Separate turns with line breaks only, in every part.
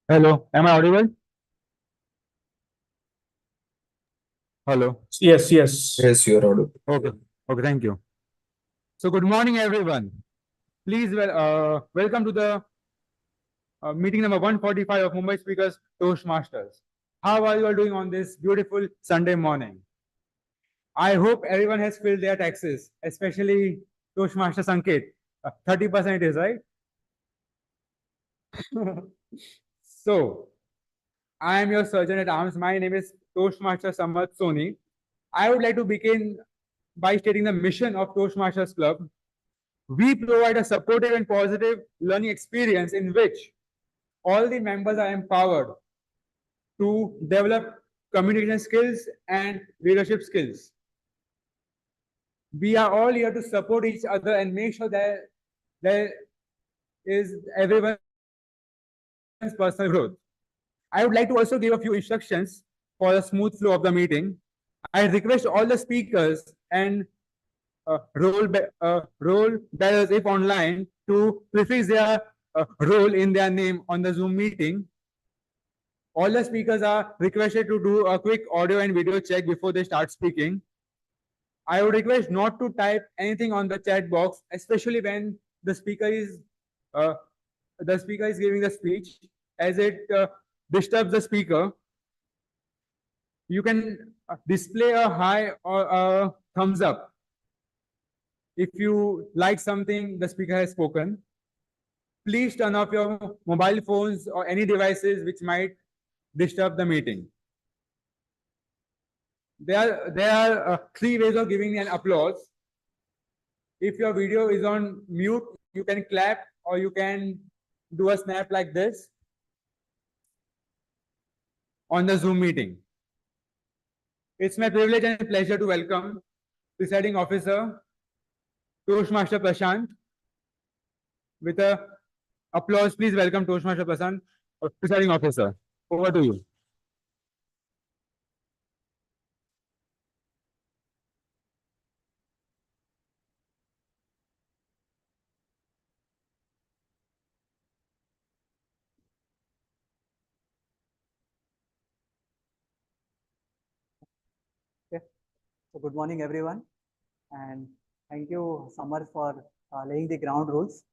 Hello, am I audible? Hello.
Yes, yes.
Yes, you're audible.
Okay. Okay, thank you. So, good morning, everyone. Please welcome to the meeting number 145 of Mumbai Speakers Toastmasters. How are you all doing on this beautiful Sunday morning? I hope everyone has filled their taxes, especially Toastmaster Sanket. 30% is right. So, I am your surgeon at arms. My name is Toastmaster Samat Soni. I would like to begin by stating the mission of Toastmasters Club. We provide a supportive and positive learning experience in which all the members are empowered to develop communication skills and leadership skills. We are all here to support each other and make sure that there is everyone's personal growth. I would like to also give a few instructions for the smooth flow of the meeting. I request all the speakers and role bearers, if online, to preface their role in their name on the Zoom meeting. All the speakers are requested to do a quick audio and video check before they start speaking. I would request not to type anything on the chat box, especially when the speaker is uh, giving the speech, as it disturbs the speaker. You can display a hi or a thumbs up if you like something the speaker has spoken. Please turn off your mobile phones or any devices which might disturb the meeting. There are three ways of giving an applause. If your video is on mute, you can clap or you can do a snap like this on the Zoom meeting. It's my privilege and pleasure to welcome presiding officer Toastmaster Prashant. With a applause, please welcome Toastmaster Prashant, presiding officer. Over to you.
Okay. So good morning, everyone, and thank you, Samar, for laying the ground rules.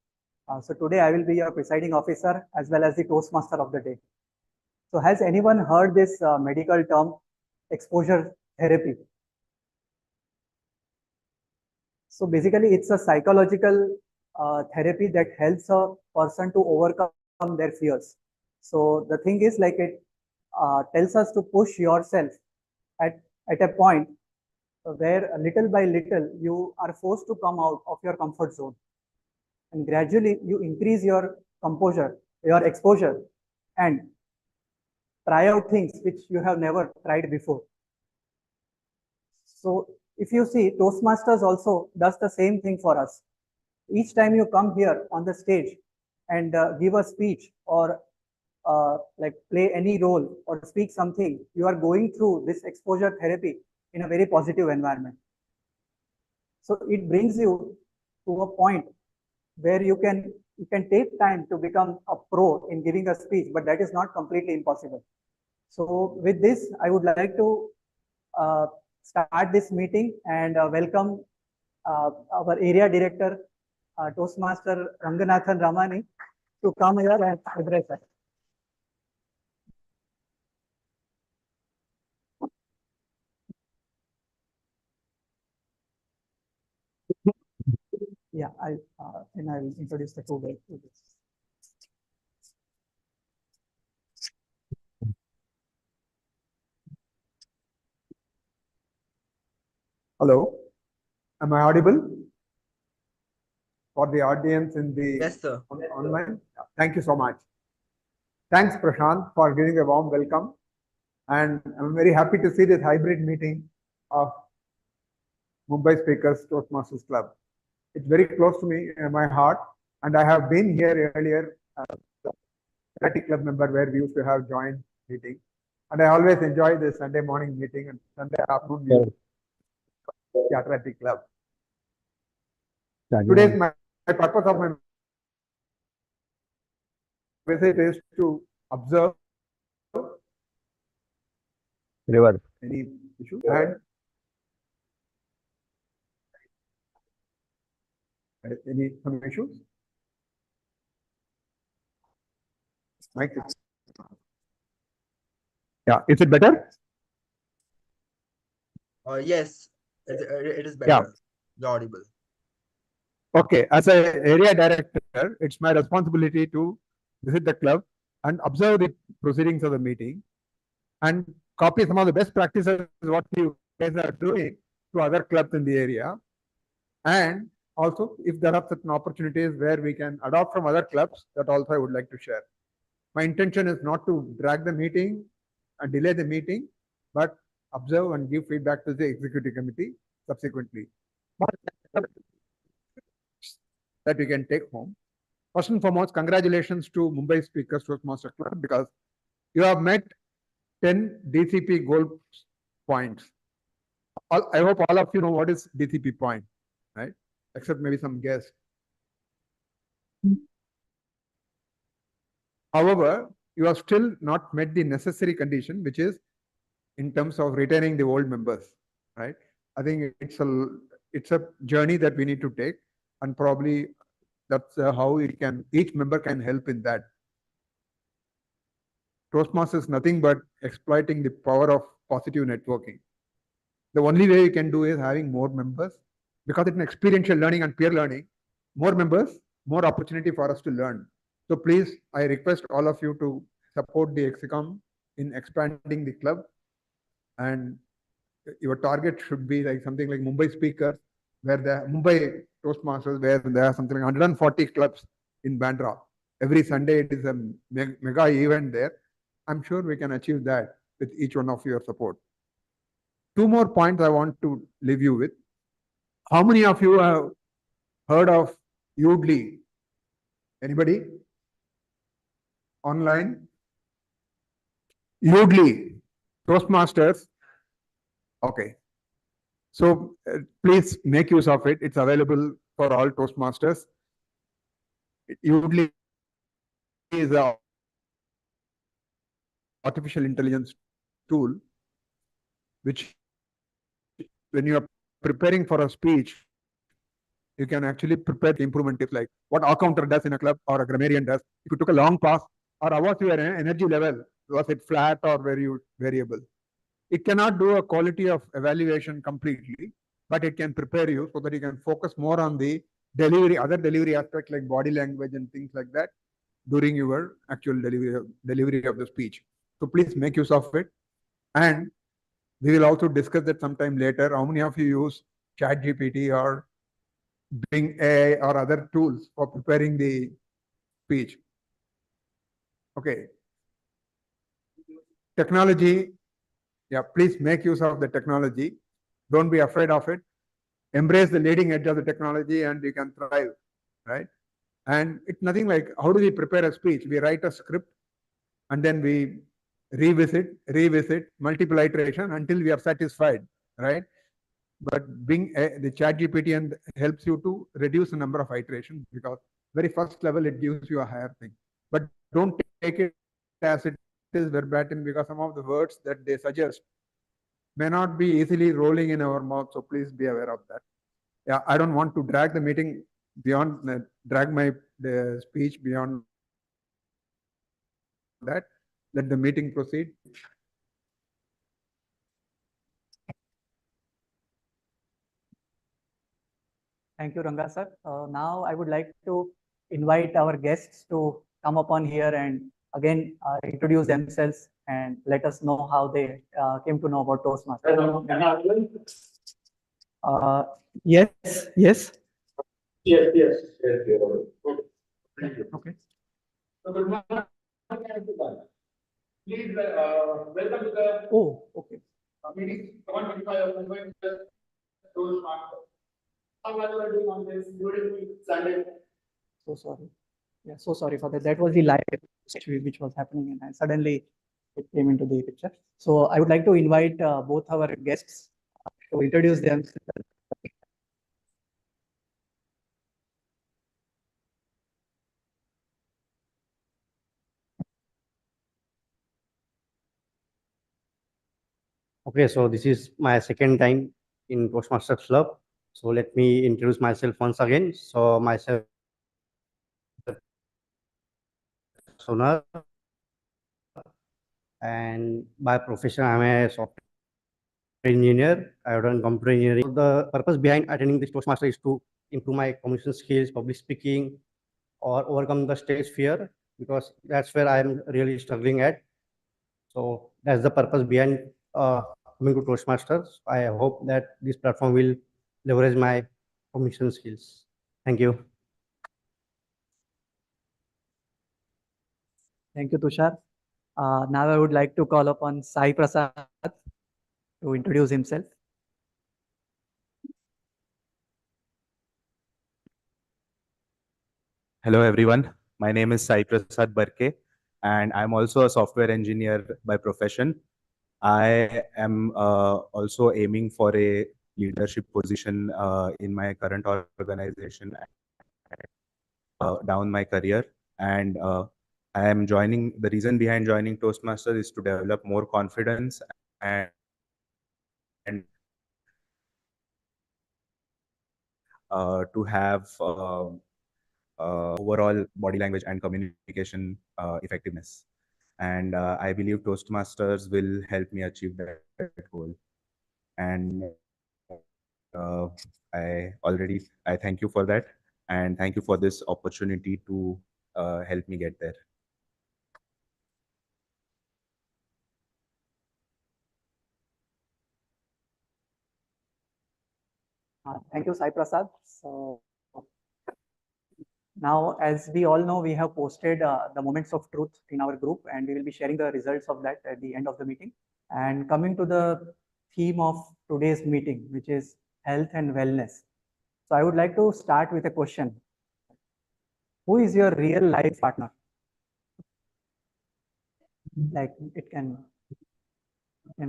So today I will be your presiding officer as well as the Toastmaster of the day. So has anyone heard this medical term, exposure therapy? So basically, it's a psychological therapy that helps a person to overcome their fears. So the thing is, like, it tells us to push yourself at a point where little by little you are forced to come out of your comfort zone, and gradually you increase your composure, your exposure, and try out things which you have never tried before. So if you see, Toastmasters also does the same thing for us. Each time you come here on the stage and give a speech or like play any role or speak something, you are going through this exposure therapy in a very positive environment. So it brings you to a point where you can take time to become a pro in giving a speech, but that is not completely impossible. So with this, I would like to start this meeting and welcome our area director, Toastmaster Ranganathan Ramani, to come here and address us. Yeah, and I will introduce the two guys.
Hello, am I audible? For the audience in the
Yes, sir.
online? Thank you so much. Thanks, Prashant, for giving a warm welcome. And I'm very happy to see this hybrid meeting of Mumbai Speakers Toastmasters Club. It's very close to me in my heart, and I have been here earlier as a Charity Club member where we used to have joint meeting. And I always enjoy the Sunday morning meeting and Sunday afternoon meeting. Charity Club. Today's my purpose of my visit is to observe
Reverse.
any issue, and some issues. Mic is- Yeah, is it better?
Yes, it is
Yeah.
better. You're audible.
Okay, as an area director, it's my responsibility to visit the club and observe the proceedings of the meeting and copy some of the best practices what you guys are doing to other clubs in the area. And also, if there are certain opportunities where we can adopt from other clubs, that also I would like to share. My intention is not to drag the meeting and delay the meeting, but observe and give feedback to the executive committee subsequently. That we can take home. First and foremost, congratulations to Mumbai Speakers Toastmaster Club because you have met 10 DCP goal points. I hope all of you know what is DCP point, right? Except maybe some guests. However, you have still not met the necessary condition, which is in terms of retaining the old members, right? I think it's a journey that we need to take, and probably that's how each member can help in that. Toastmasters is nothing but exploiting the power of positive networking. The only way you can do is having more members, because it's an experiential learning and peer learning. More members, more opportunity for us to learn. So please, I request all of you to support the Execom in expanding the club. And your target should be like something like Mumbai Speakers, where the Mumbai Toastmasters, where there are something like 140 clubs in Bandra. Every Sunday it is a mega event there. I'm sure we can achieve that with each one of your support. Two more points I want to leave you with. How many of you have heard of Udly? Anybody? Online? Udly, Toastmasters. Okay. So please make use of it. It's available for all Toastmasters. Udly is a artificial intelligence tool, which when you are preparing for a speech, you can actually prepare the improvement tips like what a counter does in a club or a grammarian does. If you took a long pass, or how was your energy level? Was it flat or were you variable? It cannot do a quality of evaluation completely, but it can prepare you so that you can focus more on the delivery, other delivery aspects like body language and things like that during your actual delivery of the speech. So please make use of it. And we will also discuss that sometime later. How many of you use ChatGPT or Bing AI or other tools for preparing the speech? Okay. Technology. Yeah, please make use of the technology. Don't be afraid of it. Embrace the leading edge of the technology and you can thrive, right? And it's nothing like, how do we prepare a speech? We write a script and then we revisit, multiple iteration until we are satisfied, right? But Bing, the ChatGPT and helps you to reduce the number of iterations because very first level, it gives you a higher thing. But don't take it as it is verbatim because some of the words that they suggest may not be easily rolling in our mouth. So please be aware of that. Yeah, I don't want to drag the meeting beyond, drag my speech beyond that. Let the meeting proceed.
Thank you, Ranga sir. Now I would like to invite our guests to come upon here and again introduce themselves and let us know how they came to know about Toastmasters. Yes, yes.
Yes, yes, yes.
Okay.
So good morning, everyone. Please, welcome to the
Oh, okay.
meeting 125 of Mumbai Toastmasters. How are you doing on this beautiful Sunday?
So sorry. Yeah, so sorry for that. That was the live which was happening and suddenly it came into the picture. So I would like to invite both our guests to introduce themselves.
Okay, so this is my second time in Toastmasters Club. So let me introduce myself once again. So myself, Sonar, and by profession, I'm a software engineer. I have done computer engineering. So the purpose behind attending this Toastmaster is to improve my communication skills, public speaking, or overcome the stage fear, because that's where I'm really struggling at. So that's the purpose behind coming to Toastmasters. I hope that this platform will leverage my communication skills. Thank you.
Thank you, Tushar. Now I would like to call upon Sai Prasad to introduce himself.
Hello, everyone. My name is Sai Prasad Barke, and I'm also a software engineer by profession. I am also aiming for a leadership position in my current organization down my career. And I am joining, the reason behind joining Toastmasters is to develop more confidence and to have overall body language and communication effectiveness. And I believe Toastmasters will help me achieve that goal. And I thank you for that, and thank you for this opportunity to help me get there.
Thank you, Sai Prasad. So now, as we all know, we have posted the moments of truth in our group, and we will be sharing the results of that at the end of the meeting. And coming to the theme of today's meeting, which is health and wellness. So I would like to start with a question. Who is your real life partner? Like it can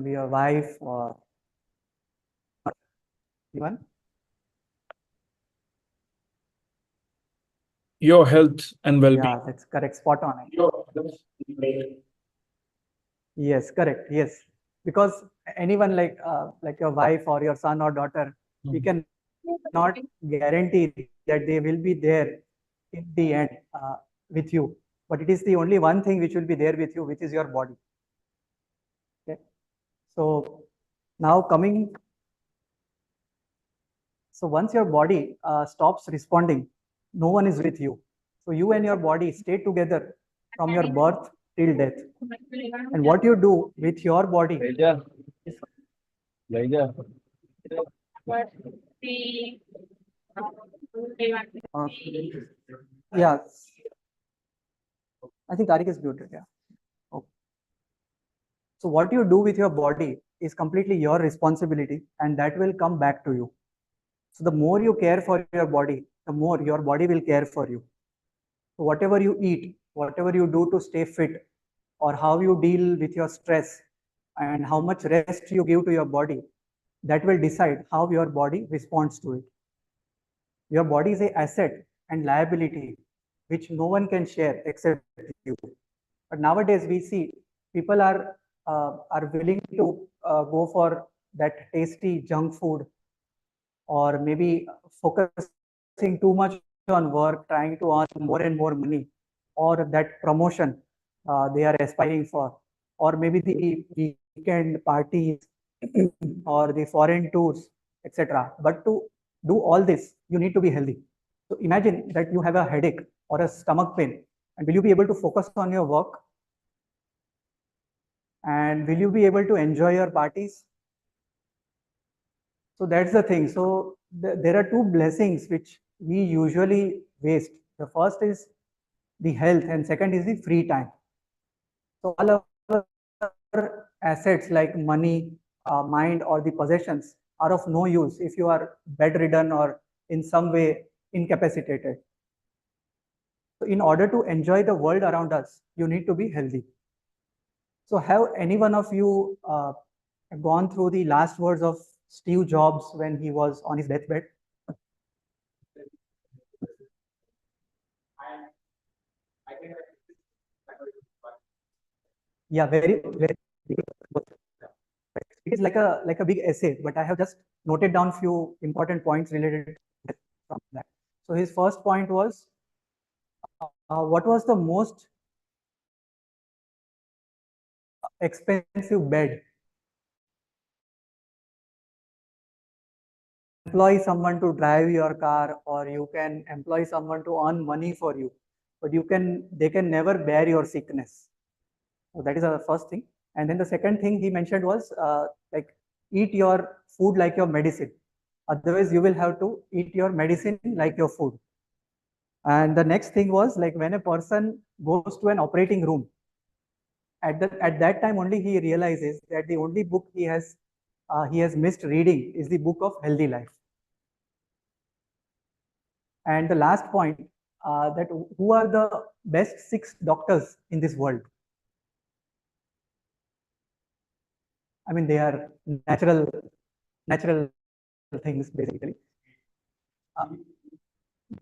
be your wife or anyone.
Your health and well-being.
Yeah, that's correct. Spot on.
Your health and well-being.
Yes, correct. Yes, because anyone like your wife or your son or daughter, we can not guarantee that they will be there in the end with you. But it is the only one thing which will be there with you, which is your body. Okay. So now coming. So once your body stops responding, no one is with you. So you and your body stay together from your birth till death. And what you do with your body is yeah. I think Tariq is muted. Yeah. Okay. So what you do with your body is completely your responsibility, and that will come back to you. So the more you care for your body, the more your body will care for you. So whatever you eat, whatever you do to stay fit, or how you deal with your stress, and how much rest you give to your body, that will decide how your body responds to it. Your body is an asset and liability which no one can share except you. But nowadays we see people are willing to go for that tasty junk food, or maybe focusing too much on work, trying to earn more and more money, or that promotion they are aspiring for, or maybe the weekend parties or the foreign tours, etc. But to do all this, you need to be healthy. So imagine that you have a headache or a stomach pain, and will you be able to focus on your work? And will you be able to enjoy your parties? So that's the thing. So there are two blessings which we usually waste. The first is the health, and second is the free time. So all our assets like money, mind, or the possessions are of no use if you are bedridden or in some way incapacitated. So in order to enjoy the world around us, you need to be healthy. So have any one of you gone through the last words of Steve Jobs when he was on his deathbed? Yeah, very, very. it is like a big essay, but I have just noted down few important points related from that. So his first point was, what was the most expensive bed? Employ someone to drive your car, or you can employ someone to earn money for you, but they can never bear your sickness. So that is the first thing. And then the second thing he mentioned was, like, eat your food like your medicine. Otherwise, you will have to eat your medicine like your food. And the next thing was, like, when a person goes to an operating room, at that time only he realizes that the only book he has missed reading is the book of healthy life. And the last point, that who are the best 6 doctors in this world? I mean, they are natural things basically.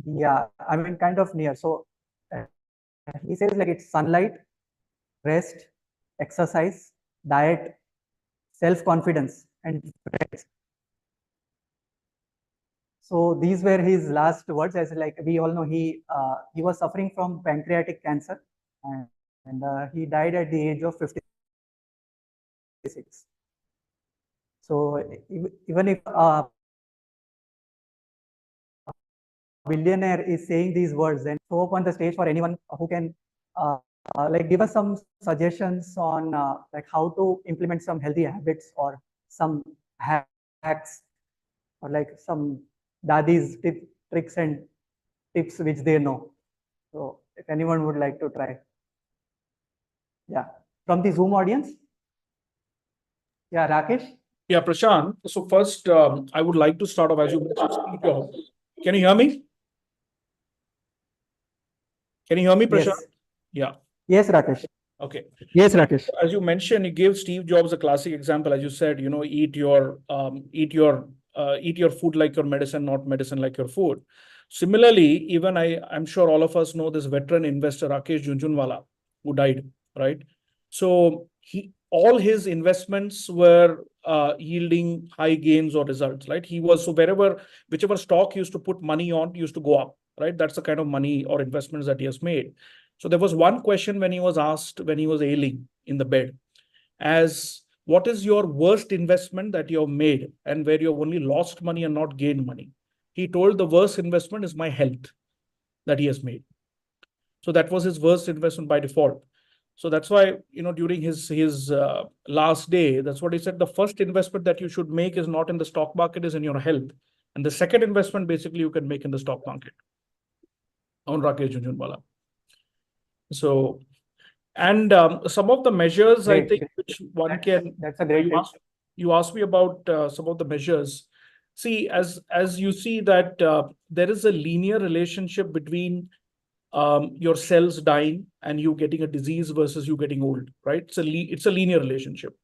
Yeah, I mean, kind of near. So he says, like, it's sunlight, rest, exercise, diet, self-confidence, and friends. So these were his last words. As like we all know, he was suffering from pancreatic cancer, and he died at the age of 56. So even if a billionaire is saying these words, then show up on the stage for anyone who can like give us some suggestions on like how to implement some healthy habits, or some hacks, or like some daddy's tricks and tips which they know. So if anyone would like to try. Yeah, from the Zoom audience. Yeah, Rakesh.
Yeah, Prashant. So first, I would like to start off as you mentioned Steve Jobs. Can you hear me? Can you hear me, Prashant?
Yes.
Yeah.
Yes, Rakesh.
Okay.
Yes, Rakesh.
As you mentioned, you gave Steve Jobs a classic example. As you said, eat your food like your medicine, not medicine like your food. Similarly, even I'm sure all of us know this veteran investor Rakesh Jhunjhunwala, who died, right? So all his investments were yielding high gains or results, right? Whichever stock he used to put money on used to go up, right? That's the kind of money or investments that he has made. So there was one question when he was asked when he was ailing in the bed, as what is your worst investment that you have made and where you have only lost money and not gained money? He told the worst investment is my health that he has made. So that was his worst investment by default. So that's why, during his last day, that's what he said. The first investment that you should make is not in the stock market, is in your health. And the second investment, basically, you can make in the stock market. On Rakesh Jhunjhunwala. So, and some of the measures,
Great.
I think, which one can.
That's a great tip.
You asked me about some of the measures. See, as you see that there is a linear relationship between your cells dying and you getting a disease versus you getting old, right? It's a linear relationship.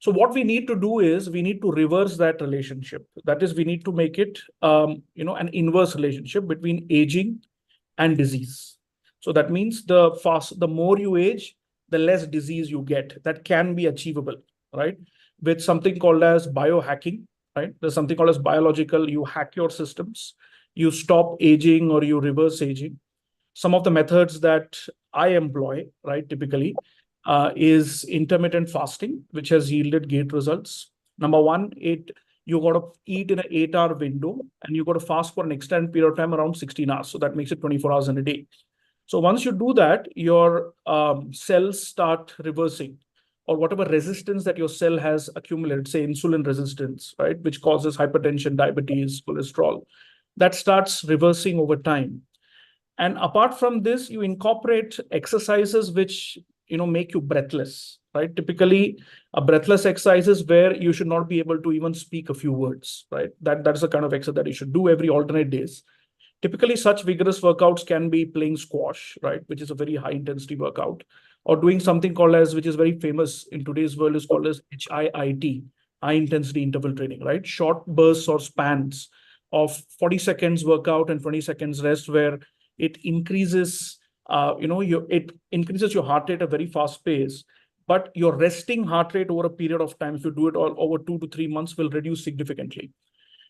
So what we need to do is we need to reverse that relationship. That is, we need to make it an inverse relationship between aging and disease. So that means the more you age, the less disease you get. That can be achievable, right? With something called as biohacking, right? There's something called as biological. You hack your systems, you stop aging or you reverse aging. Some of the methods that I employ, right, typically, is intermittent fasting, which has yielded great results. Number one, you got to eat in an 8-hour window and you got to fast for an extended period of time around 16 hours. So that makes it 24 hours in a day. So once you do that, your cells start reversing, or whatever resistance that your cell has accumulated, say insulin resistance, right, which causes hypertension, diabetes, cholesterol, that starts reversing over time. And apart from this, you incorporate exercises which make you breathless, right? Typically, a breathless exercise is where you should not be able to even speak a few words, right? That's the kind of exercise that you should do every alternate days. Typically, such vigorous workouts can be playing squash, right, which is a very high intensity workout, or doing something called as, which is very famous in today's world, is called as HIIT, high intensity interval training, right? Short bursts or spans of 40 seconds workout and 20 seconds rest, where it increases, it increases your heart rate at a very fast pace, but your resting heart rate over a period of time, if you do it all over 2 to 3 months, will reduce significantly.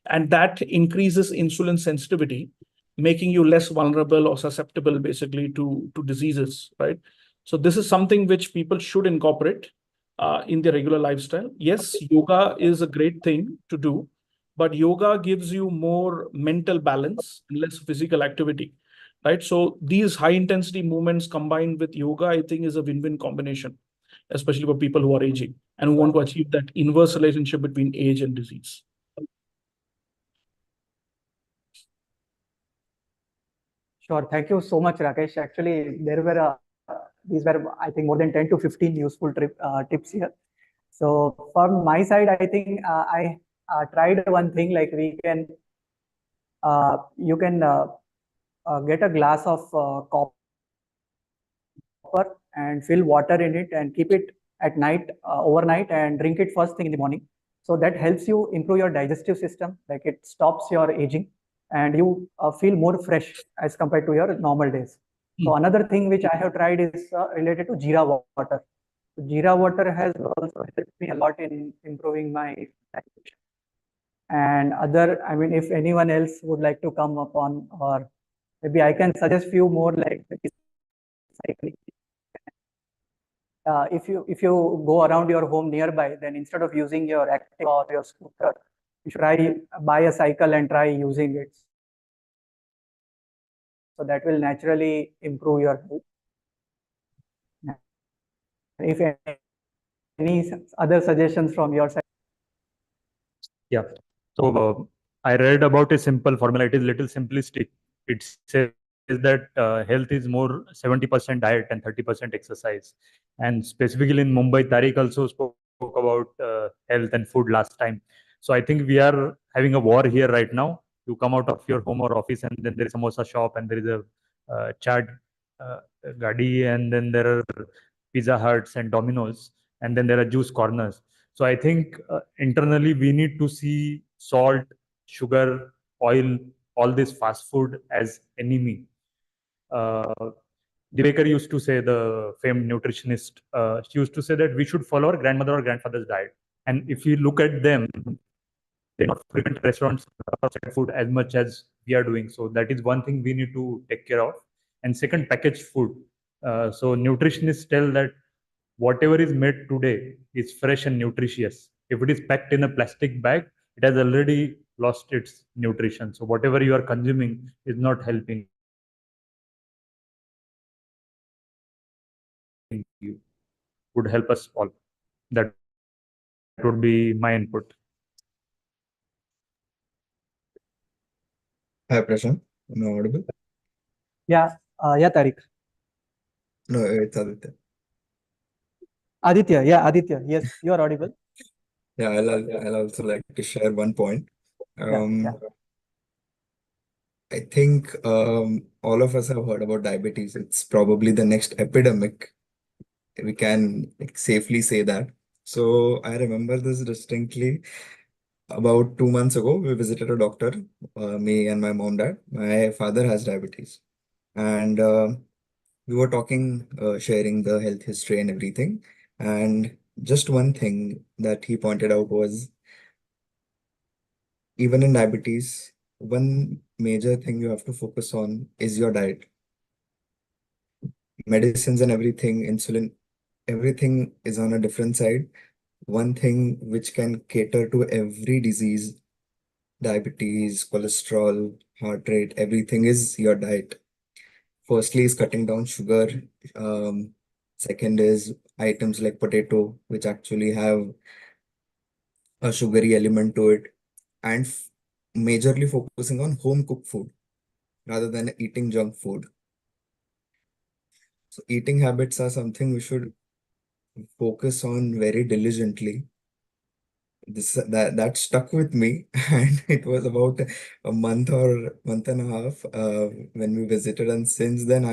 And that increases insulin sensitivity, making you less vulnerable or susceptible basically to diseases, right? So this is something which people should incorporate in their regular lifestyle. Yes, yoga is a great thing to do, but yoga gives you more mental balance and less physical activity, right? So these high intensity movements combined with yoga, I think, is a win-win combination, especially for people who are aging and who want to achieve that inverse relationship between age and disease.
Sure. Thank you so much, Rakesh. Actually, there were these were, I think, more than 10 to 15 useful tips here. So from my side, I think I tried one thing, like you can get a glass of copper and fill water in it and keep it at night, overnight, and drink it first thing in the morning. So that helps you improve your digestive system, like it stops your aging and you feel more fresh as compared to your normal days. So another thing which I have tried is related to Jeera water. Jeera water has also helped me a lot in improving my digestion. And other, I mean, if anyone else would like to come upon, or maybe I can suggest few more, like cycling. If you go around your home nearby, then instead of using your Activa or your scooter, you should buy a cycle and try using it. So that will naturally improve your health. If any other suggestions from your side.
Yeah. So I read about a simple formula. It is little simplistic. It says that health is more 70% diet and 30% exercise. And specifically in Mumbai, Tariq also spoke about health and food last time. So I think we are having a war here right now. You come out of your home or office and then there is a samosa shop and there is a chaat gadi and then there are Pizza Huts and Domino's and then there are juice corners. So I think internally we need to see salt, sugar, oil, all this fast food as enemy. The baker used to say, the famed nutritionist, she used to say that we should follow our grandmother or grandfather's diet. And if you look at them, they not frequent restaurants outside food as much as we are doing. So that is one thing we need to take care of. And second, packaged food. So nutritionists tell that whatever is made today is fresh and nutritious. If it is packed in a plastic bag, it has already lost its nutrition. So whatever you are consuming is not helping you. Would help us all. That would be my input.
Hi, Prashant. Am I audible?
Yeah, Tariq.
No, it's Aditya.
Aditya. Yes, you are audible.
Yeah, I'll also like to share one point.
Yeah.
I think all of us have heard about diabetes. It's probably the next epidemic. We can like, safely say that. So I remember this distinctly. About 2 months ago, we visited a doctor, me and my mom, dad. My father has diabetes. And we were talking, sharing the health history and everything. And just one thing that he pointed out was even in diabetes, one major thing you have to focus on is your diet. Medicines and everything, insulin, everything is on a different side. One thing which can cater to every disease, diabetes, cholesterol, heart rate, everything is your diet. Firstly is cutting down sugar. Second is items like potato, which actually have a sugary element to it. And majorly focusing on home cooked food rather than eating junk food. So eating habits are something we should focus on very diligently. That stuck with me, and it was about a month or month and a half when we visited, and since then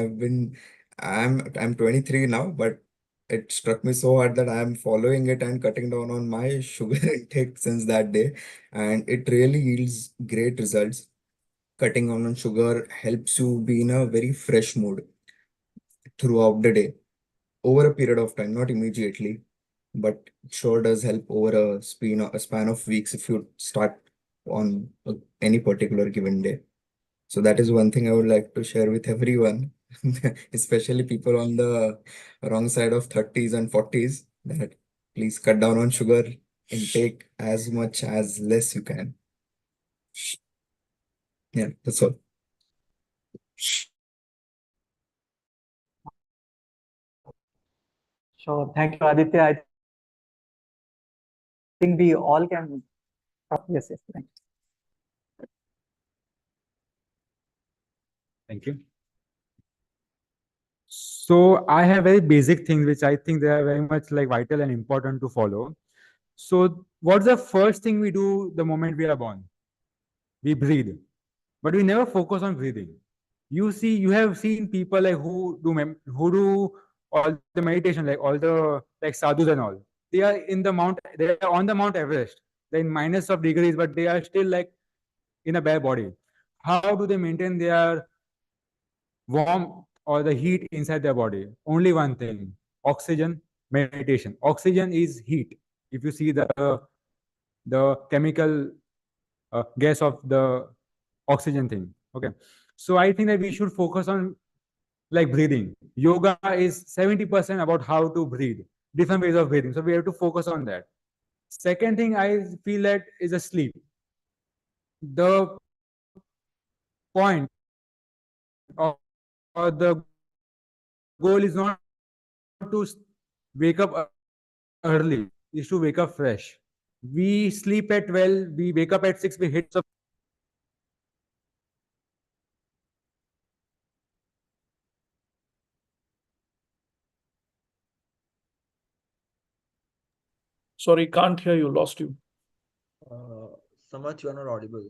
I'm 23 now, but it struck me so hard that I'm following it and cutting down on my sugar intake since that day, and it really yields great results. Cutting down on sugar helps you be in a very fresh mood throughout the day. over a period of time, not immediately, but it sure does help over a span of weeks if you start on any particular given day. So that is one thing I would like to share with everyone, especially people on the wrong side of 30s and 40s, that please cut down on sugar intake as much as less you can. Yeah, that's all.
Sure. Thank you, Aditya. I think we all can. Yes, yes. Thank you.
Thank you. So I have very basic things which I think they are very much like vital and important to follow. So what's the first thing we do the moment we are born? We breathe, but we never focus on breathing. You have seen people like who do all the meditation, like all the like sadhus and all. They are they are on the Mount Everest. They're in minus of degrees, but they are still like in a bare body. How do they maintain their warmth or the heat inside their body? Only one thing: oxygen, meditation. Oxygen is heat. If you see the chemical gas of the oxygen thing. Okay. So I think that we should focus on like breathing. Yoga is 70% about how to breathe, different ways of breathing. So we have to focus on that. Second thing I feel that is a sleep. The point or the goal is not to wake up early, is to wake up fresh. We sleep at 12, we wake up at 6, we hit some.
Sorry, can't hear you, lost you.
Samarth, you are not audible.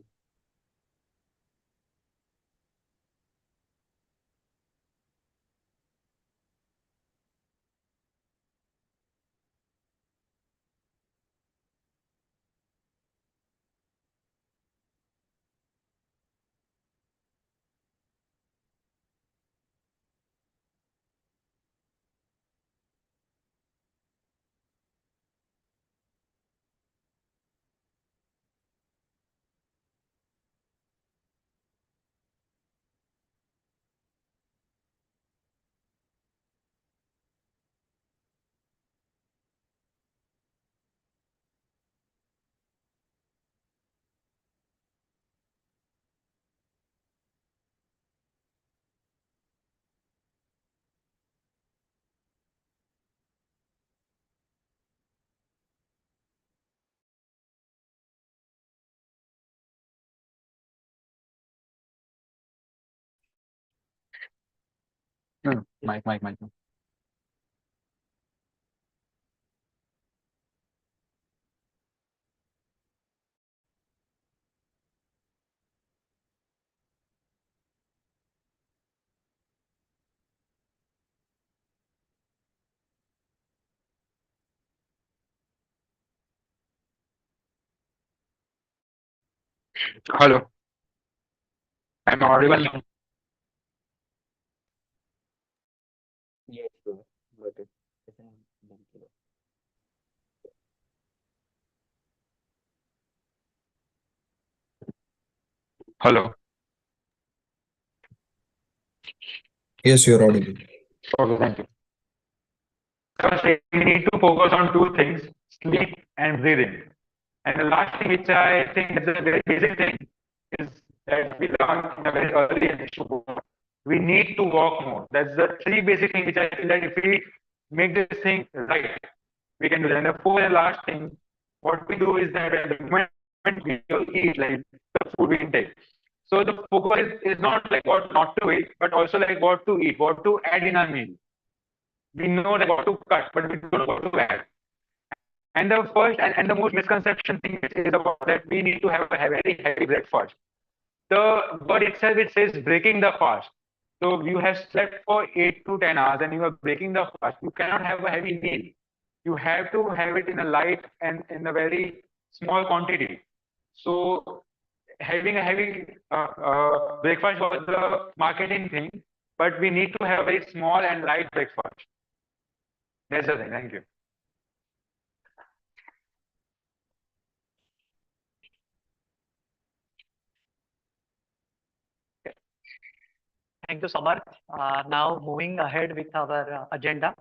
No, mic. Hello. I'm audible now.
Yes, sir. But it isn't very clear.
Hello.
Yes, you're audible.
Okay, thank you. First, we need to focus on two things: sleep and breathing. And the last thing, which I think is a very basic thing, is that we learn in a very early age to walk. We need to walk more. That's the three basic things which I feel that if we make this thing right, we can do that. And the fourth and last thing, what we do is that at the moment we eat, like the food we intake. So the focus is not like what not to eat, but also like what to eat, what to add in our meal. We know that what to cut, but we don't know what to add. And the first and the most misconception thing is about that we need to have a very heavy breakfast. The word itself, it says breaking the fast. So you have slept for 8 to 10 hours and you are breaking the fast. You cannot have a heavy meal. You have to have it in a light and in a very small quantity. So having a heavy breakfast was the marketing thing, but we need to have a very small and light breakfast.
That's the thing. Thank you.
Thank you so much. Now moving ahead with our agenda.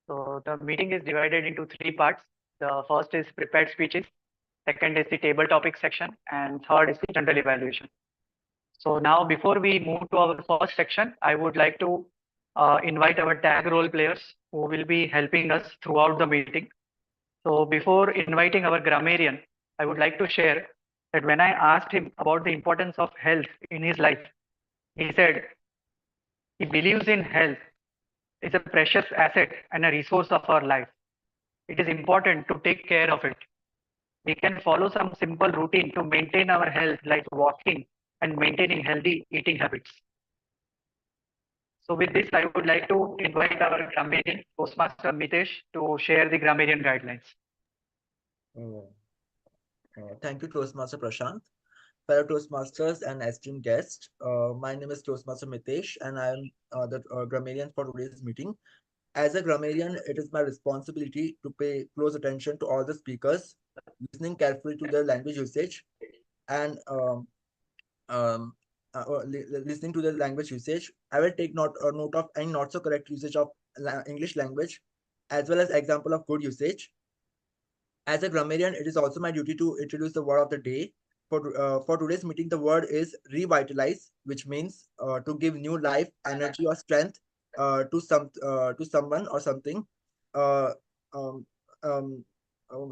So the meeting is divided into three parts. The first is prepared speeches, second is the table topic section, and third is the general evaluation. So now before we move to our first section, I would like to invite our tag role players who will be helping us throughout the meeting. So before inviting our grammarian, I would like to share that when I asked him about the importance of health in his life, he said he believes in health is a precious asset and a resource of our life. It is important to take care of it. We can follow some simple routine to maintain our health, like walking and maintaining healthy eating habits. So with this, I would like to invite our grammarian, Toastmaster Mitesh, to share the grammarian guidelines.
Thank you, Toastmaster Prashant. Fellow Toastmasters and esteemed guests, my name is Toastmaster Mitesh, and I am the grammarian for today's meeting. As a grammarian, it is my responsibility to pay close attention to all the speakers, listening carefully to their language usage, and listening to their language usage. I will take note of any not so correct usage of English language, as well as example of good usage. As a grammarian, it is also my duty to introduce the word of the day. For today's meeting, the word is revitalize, which means to give new life, energy, or strength to someone or something.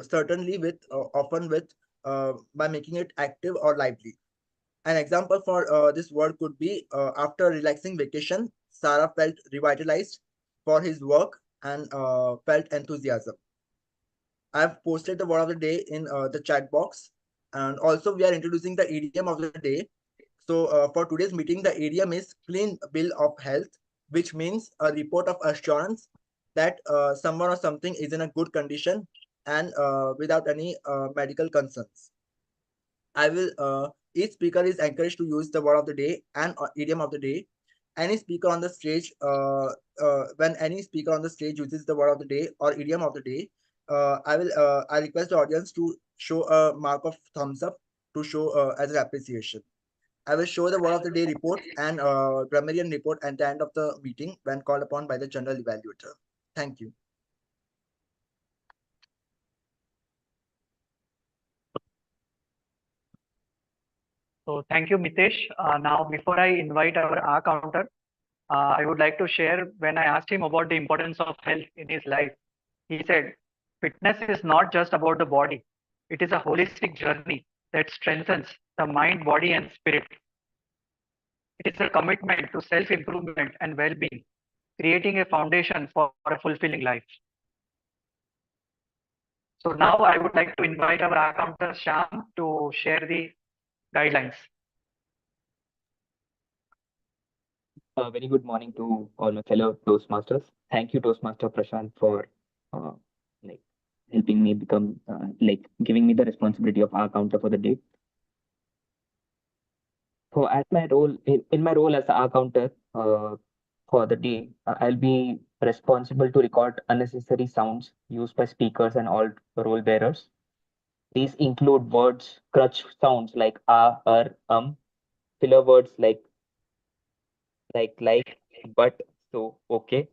Certainly often by making it active or lively. An example for this word could be after a relaxing vacation, Sarah felt revitalized for his work and felt enthusiasm. I've posted the word of the day in the chat box, and also we are introducing the idiom of the day. So for today's meeting, the idiom is clean bill of health, which means a report of assurance that someone or something is in a good condition and without any medical concerns. Each speaker is encouraged to use the word of the day and idiom of the day. Any speaker on the stage, when any speaker on the stage uses the word of the day or idiom of the day, I request the audience to show a mark of thumbs up to show as an appreciation. I will show the word of the day report and grammarian report at the end of the meeting when called upon by the general evaluator. Thank you.
So thank you, Mitesh. Now, before I invite our R counter, I would like to share when I asked him about the importance of health in his life. He said, fitness is not just about the body. It is a holistic journey that strengthens the mind, body, and spirit. It is a commitment to self-improvement and well-being, creating a foundation for a fulfilling life. So now I would like to invite our accountant Shyam to share the guidelines.
A very good morning to all my fellow Toastmasters. Thank you, Toastmaster Prashant, for like helping me become like giving me the responsibility of our counter for the day. So as my role in my role as the R counter for the day, I'll be responsible to record unnecessary sounds used by speakers and all role bearers. These include words, crutch sounds like filler words like, but, so, okay,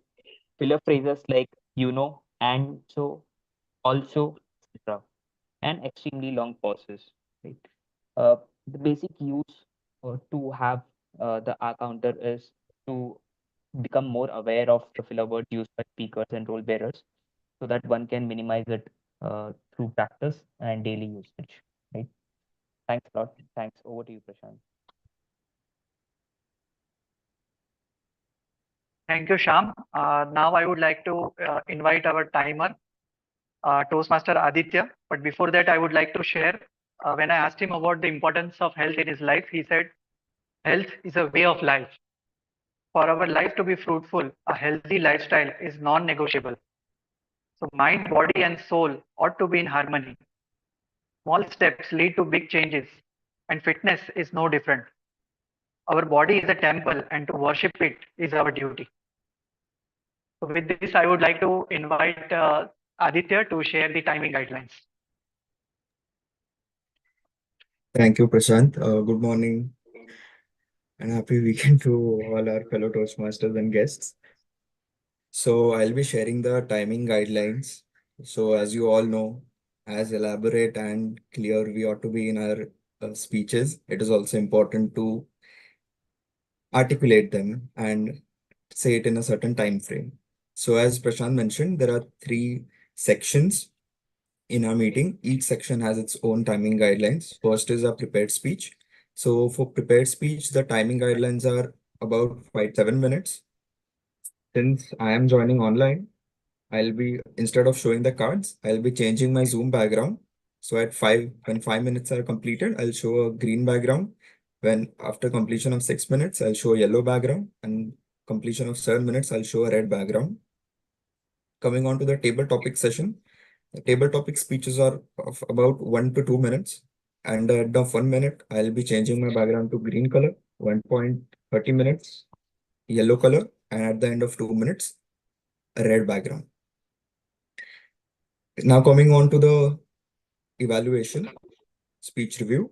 filler phrases like you know, and so, also, etc., and extremely long pauses. Right. The basic use to have the R counter is to become more aware of the filler words used by speakers and role bearers, so that one can minimize it through practice and daily usage. Right. Thanks a lot. Thanks. Over to you, Prashant.
Thank you, Shyam. Now I would like to invite our timer, Toastmaster Aditya. But before that, I would like to share when I asked him about the importance of health in his life, he said, health is a way of life. For our life to be fruitful, a healthy lifestyle is non-negotiable. So mind, body, and soul ought to be in harmony. Small steps lead to big changes, and fitness is no different. Our body is a temple, and to worship it is our duty. So with this, I would like to invite Aditya to share the timing guidelines.
Thank you, Prashant. Good morning and happy weekend to all our fellow Toastmasters and guests. So I'll be sharing the timing guidelines. So as you all know, as elaborate and clear we ought to be in our speeches, it is also important to articulate them and say it in a certain time frame. So as Prashant mentioned, there are 3 sections in our meeting. Each section has its own timing guidelines. First is a prepared speech. So for prepared speech, the timing guidelines are about 7 minutes. Since I am joining online, I'll be, instead of showing the cards, I'll be changing my Zoom background. So when 5 minutes are completed, I'll show a green background. When after completion of 6 minutes, I'll show a yellow background, and completion of 7 minutes, I'll show a red background. Coming on to the table topic session, the table topic speeches are of about 1 to 2 minutes. And at the end of 1 minute, I'll be changing my background to green color, 1.30 minutes, yellow color, and at the end of 2 minutes, a red background. Now coming on to the evaluation, speech review.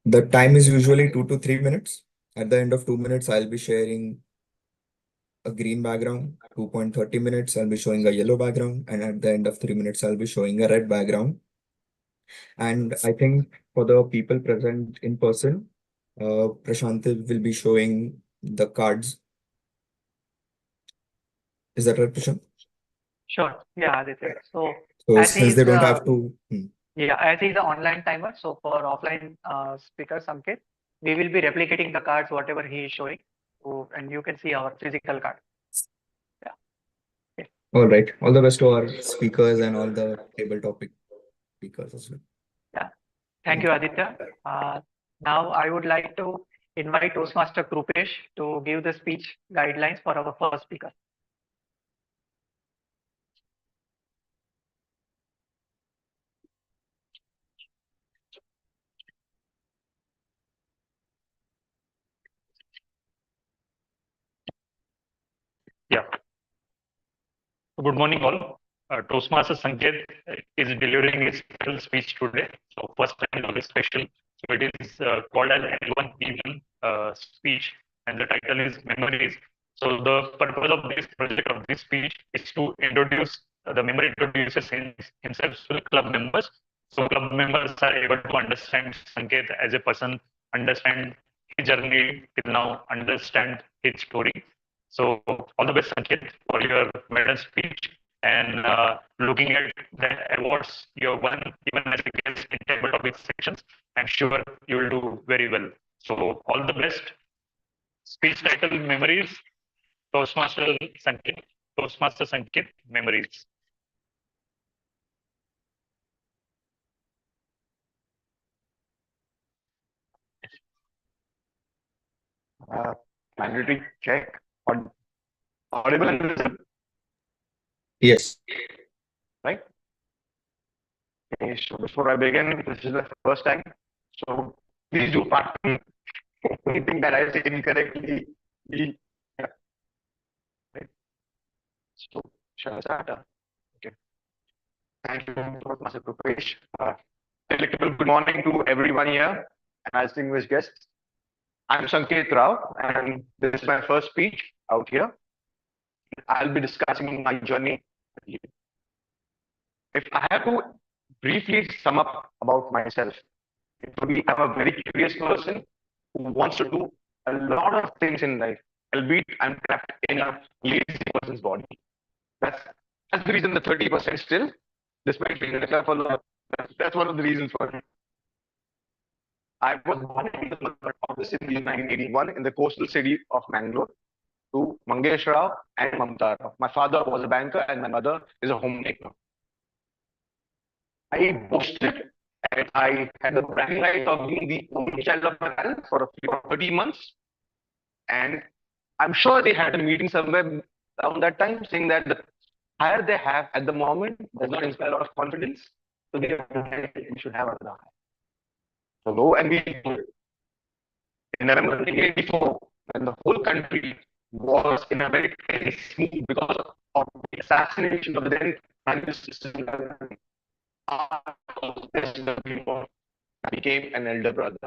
The time is usually 2 to 3 minutes. At the end of 2 minutes, I'll be sharing a green background. 2.30 minutes, I'll be showing a yellow background. And at the end of 3 minutes, I'll be showing a red background. And I think for the people present in person, Prashant will be showing the cards. Is that right, Prashant?
Sure. Yeah, Aditya. So
So
as
since
he's
they don't have to.
yeah, as he's the online timer, so for offline speaker Sanket, we will be replicating the cards whatever he is showing, and you can see our physical card. Yeah. Okay.
All right. All the best to our speakers and all the table topic speakers as well.
Yeah. Thank you, Aditya. Now I would like to invite Toastmaster Krupesh to give the speech guidelines for our first speaker.
Yeah. Good morning, all. Toastmaster Sanket is delivering his special speech today. So first time is special. So it is called as L1P1 speech, and the title is Memories. So the purpose of this project of this speech is to introduce the member introduces himself to club members. So club members are able to understand Sanket as a person, understand his journey till now, understand his story. So all the best, Sanket, for your maiden speech, and looking at the awards you have won, even as a guest in table topic sections. I'm sure you will do very well. So all the best. Speech title: Memories. Toastmaster Sanket. Toastmaster Sanket. Memories.
Mandatory check on audible and visible.
Yes.
Right? Okay, so before I begin, this is the first time. So please do pardon anything that I say incorrectly. Yeah. Right? So shall I start? Okay. Thank you, Master Krupesh. Delectable good morning to everyone here and distinguished guests. I'm Sanket Rao, and this is my first speech out here. I'll be discussing my journey with you. If I have to briefly sum up about myself, it would be I'm a very curious person who wants to do a lot of things in life, albeit I'm trapped in a lazy person's body. That's the reason the 30% still, despite being a for that's one of the reasons for it. I was born in the month of December 1981 in the coastal city of Mangalore to Mangesh Rao and Mamta Rao. My father was a banker and my mother is a homemaker. I boasted and I had the bragging right of being the only child of my parents for 30 months. And I'm sure they had a meeting somewhere around that time saying that the hire they have at the moment does not inspire a lot of confidence. So they should have another hire. So lo and behold, in November 1984, when the whole country was in a very tense mood because of the assassination of the then Prime Minister. I became an elder brother.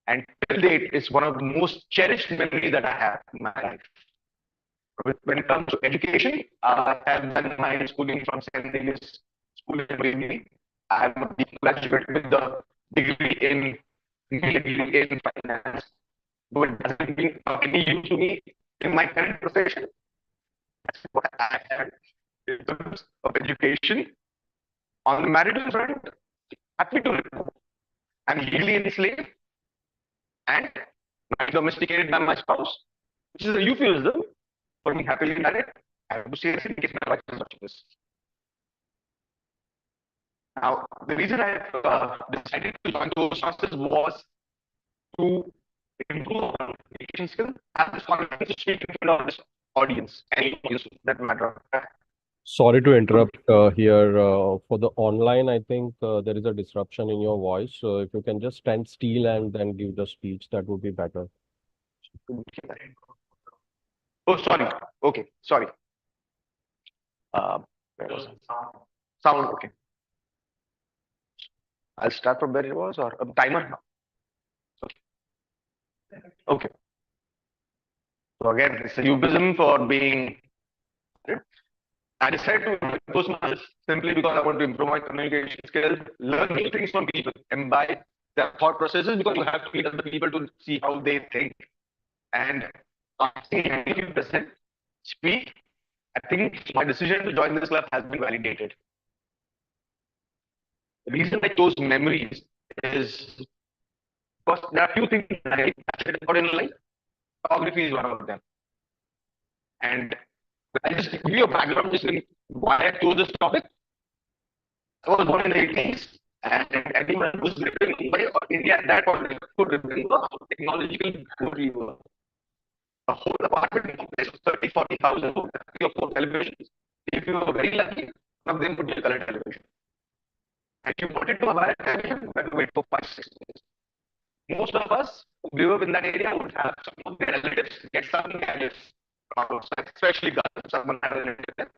And till date, it's one of the most cherished memories that I have in my life. When it comes to education, I have done my schooling from St. Nicholas School in Braintree. I am a graduate with the degree in finance. But it hasn't been of any use to me in my current profession. That's what I had in terms of education. On the marital front, happy to report I'm legally enslaved and not domesticated by my spouse, which is a euphemism for me happily married. I have to say this in case my wife is watching this. Now, the reason I decided to join Toastmasters was to improve on communication skills, have this confidence to speak in front of this audience, any audience that matter.
Sorry to interrupt here. For the online, I think there is a disruption in your voice. So if you can just stand still and then give the speech, that would be better.
Oh, sorry. Okay, sorry. Where was it? Sound, okay. I'll start from where it was, or a timer now. Okay. So again, it's a euphemism for being. I decided to join Toastmasters simply because I want to improve my communication skills, learn new things from people, imbibe their thought processes, because you have to meet other people to see how they think. And seeing 90% speak, I think my decision to join this club has been validated. The reason I chose memories is because there are a few things that I passionate about in life. Photography is one of them. And I just give you a background just in why I chose this topic. I was born in the 80s, and everyone was living in Mumbai or India at that point could remember how technological backward we were. A whole apartment complex of 30,000, 40,000, 3 or 4 televisions. If you were very lucky, one of them would be a color television. And if you wanted to buy a television, you had to wait for 5-6 days. Most of us who grew up in that area would have some of their relatives get some gadgets, especially guns, someone had a relative.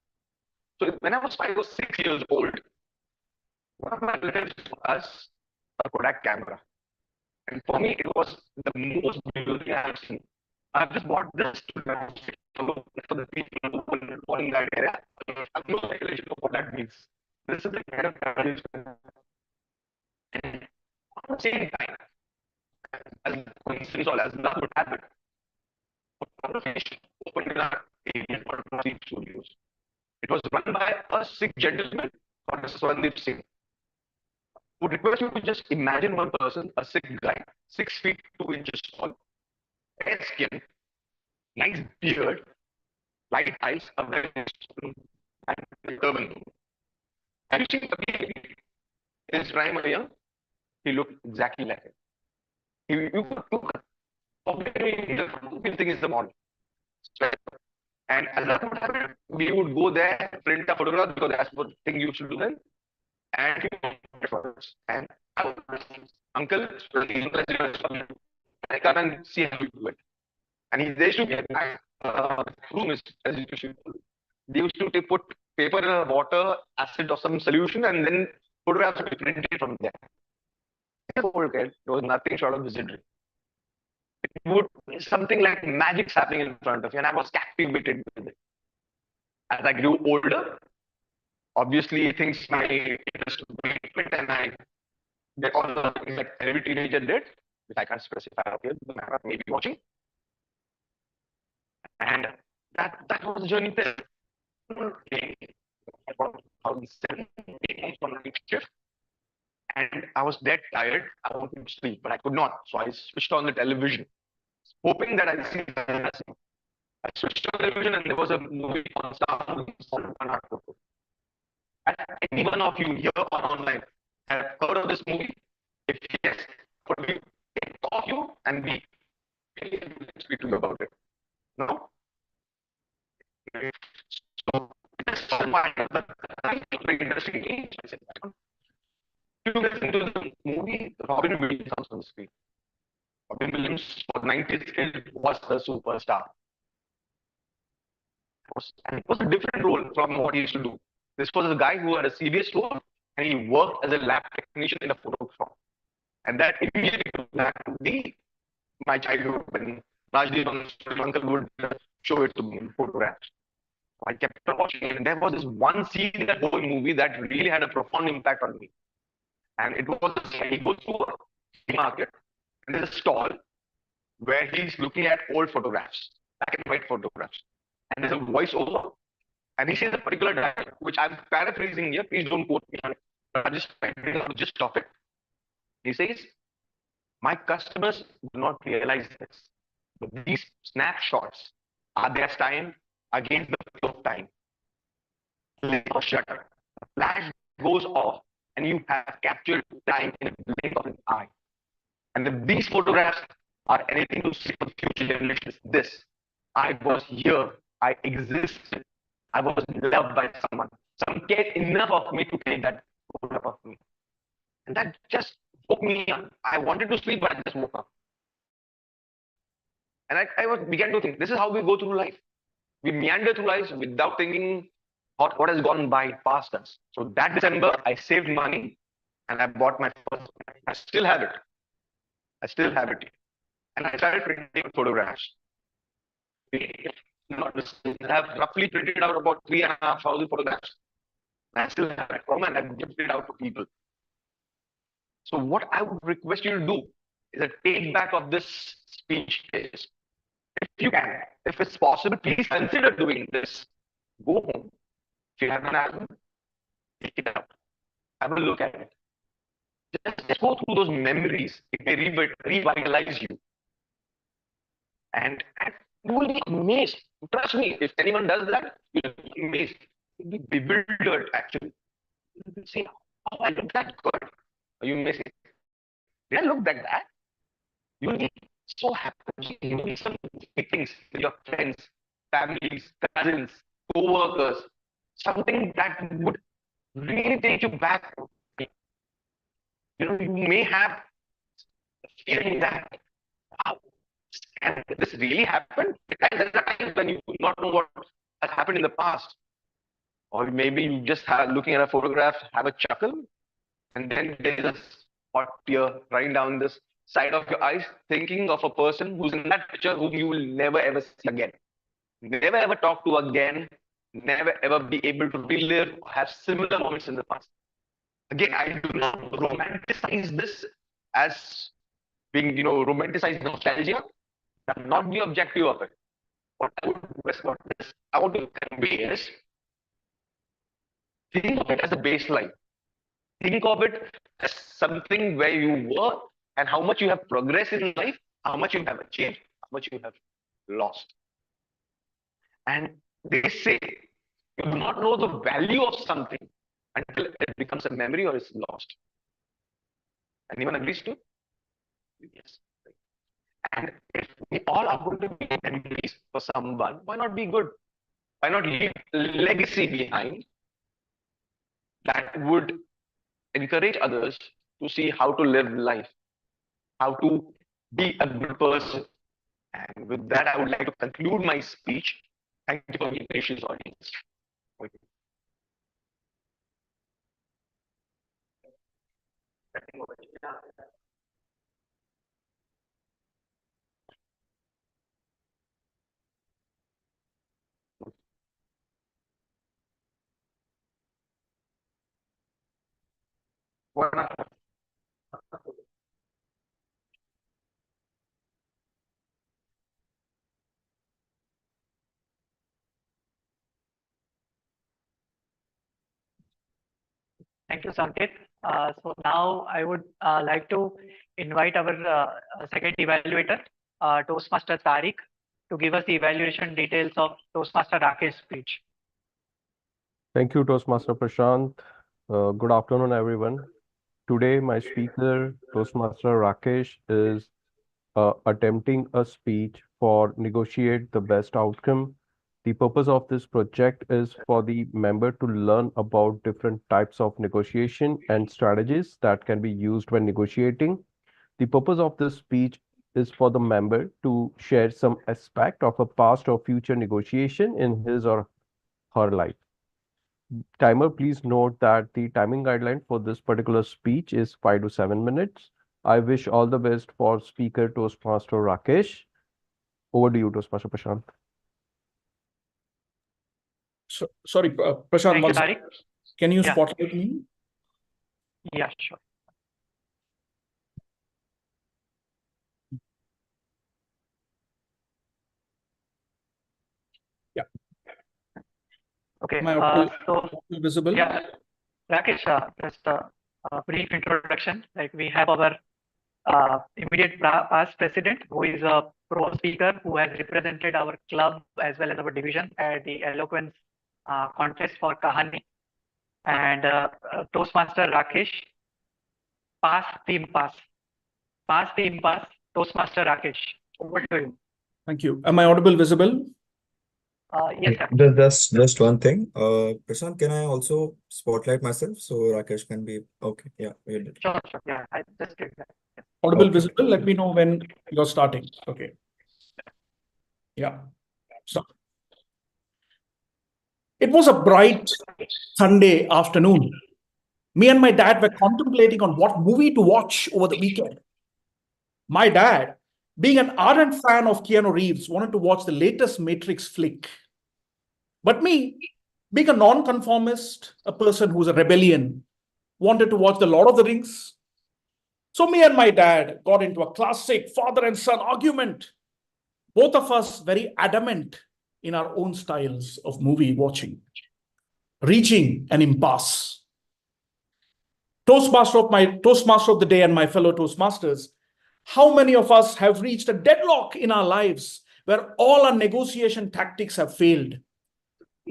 So when I was 5 or 6 years old, one of my relatives told us a Kodak camera. And for me, it was the most beautiful thing I have seen. I've just bought this to demonstrate for the people who were born in that area. I have no recollection of what that means. This is the kind of camera. And at the same time, as coincidence or as luck would happen, photography opened in our area for photography studios. It was run by a Sikh gentleman called Mr. Swarndeep Singh. Would request you to just imagine one person, a Sikh guy, 6 feet 2 inches tall, fair skin, nice beard, light eyes, a very and turban. Have you seen Kabir in his prime or young? He looked exactly like it. You could look think is the model. And as that would happen, we would go there, print a photograph because that's what thing you should do then. And and uncle, I come and see how you do it. And he they used to get room is as you should. They used to put paper in a water, acid or some solution, and then photographs would be printed from there. There was nothing short of wizardry. It would something like magic's happening in front of you, and I was captivated with it. As I grew older, obviously things my interest went, and I did all the things that every teenager did, which I can't specify here, but maybe watching. And that was the journey there. And I was dead tired. I wanted to sleep, but I could not. So I switched on the television, hoping that I'd see the I switched on the television and there was a movie on Star. Any one of you here or online have heard of this movie? If yes, could we take of you and we speak to you about it? No? So that's why very interesting. If you listen to the movie, Robin Williams on the screen. Robin Williams for 90s was the superstar. And it was a different role from what he used to do. This was a guy who had a CBS store and he worked as a lab technician in a photo shop. And that immediately took back to my childhood when Rajdeep uncle would show it to me in photographs. I kept on watching it, and there was this one scene in that whole movie that really had a profound impact on me. And it was he goes to a market, and there's a stall where he's looking at old photographs, black and white photographs. And there's a voiceover, and he says a particular dialogue, which I'm paraphrasing here. Please don't quote me on it. But I'm just trying to just stop it. He says, "My customers do not realize this, but these snapshots are their time against the flow of time. A shutter, a flash goes off, and you have captured time in a blink of an eye. And if these photographs are anything to see for future generations, this, I was here, I existed, I was loved by someone. Someone cared enough of me to take that photograph of me." And that just woke me up. I wanted to sleep, but I just woke up. And I began to think, this is how we go through life. We meander through life without thinking what has gone by past us. So that December, I saved money and I bought my first. I still have it. I still have it. And I started printing photographs. I have roughly printed out about 3,500 photographs. I still have it and I've gifted it out to people. So what I would request you to do is a take back of this speech is, if you can, if it's possible, please consider doing this. Go home. If you have an album, take it out. Have a look at it. Just go through those memories. It may revitalize you. And you will be amazed. Trust me, if anyone does that, you'll be amazed. You'll be bewildered, actually. You'll say, "Oh, I look that good." Or you may say, "Did I look like that?" You'll be so happy. You'll be some things with your friends, families, cousins, co-workers, something that would really take you back. You may have the feeling that, wow, can this really happen? There are times when you do not know what has happened in the past. Or maybe you just have looking at a photograph, have a chuckle, and then there's a spot tear running down this side of your eyes, thinking of a person who's in that picture whom you will never ever see again. Never ever talk to again, never ever be able to relive or have similar moments in the past. Again, I do not romanticize this as being, romanticize nostalgia. That's not the objective of it. What I want to convey is, think of it as a baseline. Think of it as something where you were and how much you have progressed in life, how much you have achieved, how much you have lost. And they say you do not know the value of something until it becomes a memory or is lost. Anyone agrees to? Yes. And if we all are going to be memories for someone, why not be good? Why not leave a legacy behind that would encourage others to see how to live life, how to be a good person. And with that, I would like to conclude my speech. Thank you for your patience, audience.
Thank you, Sanket. So now I would like to invite our second evaluator, Toastmaster Tariq, to give us the evaluation details of Toastmaster Rakesh's speech.
Thank you, Toastmaster Prashant. Good afternoon, everyone. Today, my speaker, Toastmaster Rakesh, is attempting a speech for negotiate the best outcome. The purpose of this project is for the member to learn about different types of negotiation and strategies that can be used when negotiating. The purpose of this speech is for the member to share some aspect of a past or future negotiation in his or her life. Timer, please note that the timing guideline for this particular speech is 5 to 7 minutes. I wish all the best for speaker Toastmaster Rakesh. Over to you, Toastmaster Prashant.
Sorry, Prashant,
Thank you, Tariq.
can you
Yeah.
spotlight me?
Yeah, sure.
Yeah.
Okay.
Am I
So
visible?
yeah, Rakesh, just a brief introduction. Like we have our immediate past president, who is a pro speaker who has represented our club as well as our division at the eloquence contest for Kahani, and Toastmaster Rakesh, pass the impasse, Toastmaster Rakesh. Over to you.
Thank you. Am I audible, visible?
Yes, sir.
Just one thing. Prashant, can I also spotlight myself so Rakesh can be okay? Yeah, we did.
Sure. Yeah, I just did that.
Audible,
Okay.
visible. Let me know when you're starting. Okay. Yeah. Stop. It was a bright Sunday afternoon. Me and my dad were contemplating on what movie to watch over the weekend. My dad, being an ardent fan of Keanu Reeves, wanted to watch the latest Matrix flick. But me, being a non-conformist, a person who's a rebellion, wanted to watch The Lord of the Rings. So me and my dad got into a classic father and son argument. Both of us very adamant in our own styles of movie watching, reaching an impasse. Toastmaster of the day and my fellow Toastmasters, how many of us have reached a deadlock in our lives where all our negotiation tactics have failed?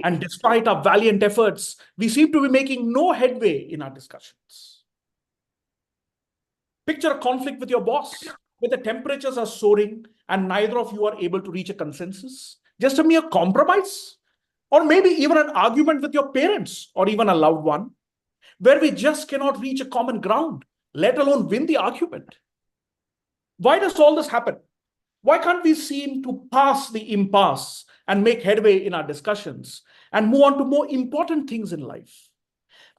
And despite our valiant efforts, we seem to be making no headway in our discussions. Picture a conflict with your boss, where the temperatures are soaring and neither of you are able to reach a consensus. Just a mere compromise? Or maybe even an argument with your parents or even a loved one, where we just cannot reach a common ground, let alone win the argument. Why does all this happen? Why can't we seem to pass the impasse and make headway in our discussions and move on to more important things in life?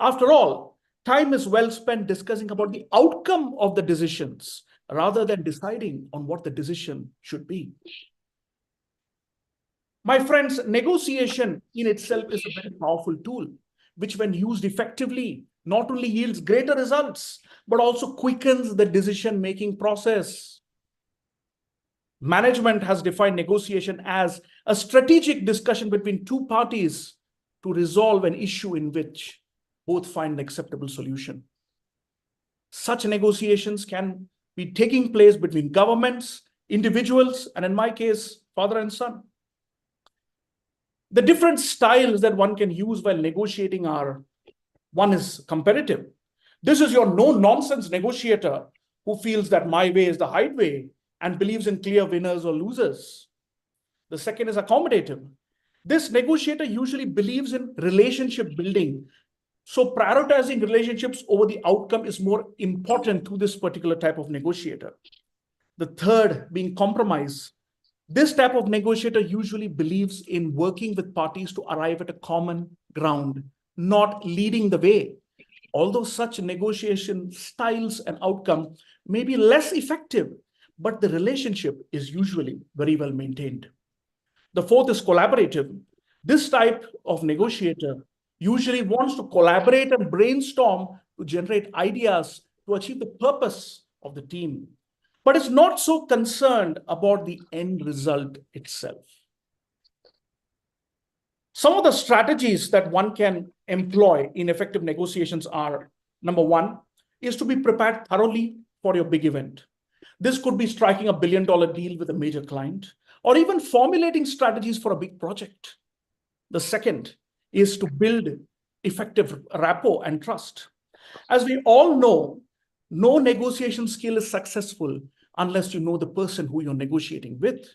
After all, time is well spent discussing about the outcome of the decisions rather than deciding on what the decision should be. My friends, negotiation in itself is a very powerful tool, which when used effectively, not only yields greater results, but also quickens the decision-making process. Management has defined negotiation as a strategic discussion between two parties to resolve an issue in which both find an acceptable solution. Such negotiations can be taking place between governments, individuals, and in my case, father and son. The different styles that one can use while negotiating are: one is competitive. This is your no-nonsense negotiator who feels that my way is the right way and believes in clear winners or losers. The second is accommodative. This negotiator usually believes in relationship building. So prioritizing relationships over the outcome is more important to this particular type of negotiator. The third being compromise. This type of negotiator usually believes in working with parties to arrive at a common ground, not leading the way. Although such negotiation styles and outcome may be less effective, but the relationship is usually very well maintained. The fourth is collaborative. This type of negotiator usually wants to collaborate and brainstorm to generate ideas to achieve the purpose of the team, but is not so concerned about the end result itself. Some of the strategies that one can employ in effective negotiations are: number one is to be prepared thoroughly for your big event. This could be striking $1 billion deal with a major client, or even formulating strategies for a big project. The second is to build effective rapport and trust. As we all know, no negotiation skill is successful unless you know the person who you're negotiating with.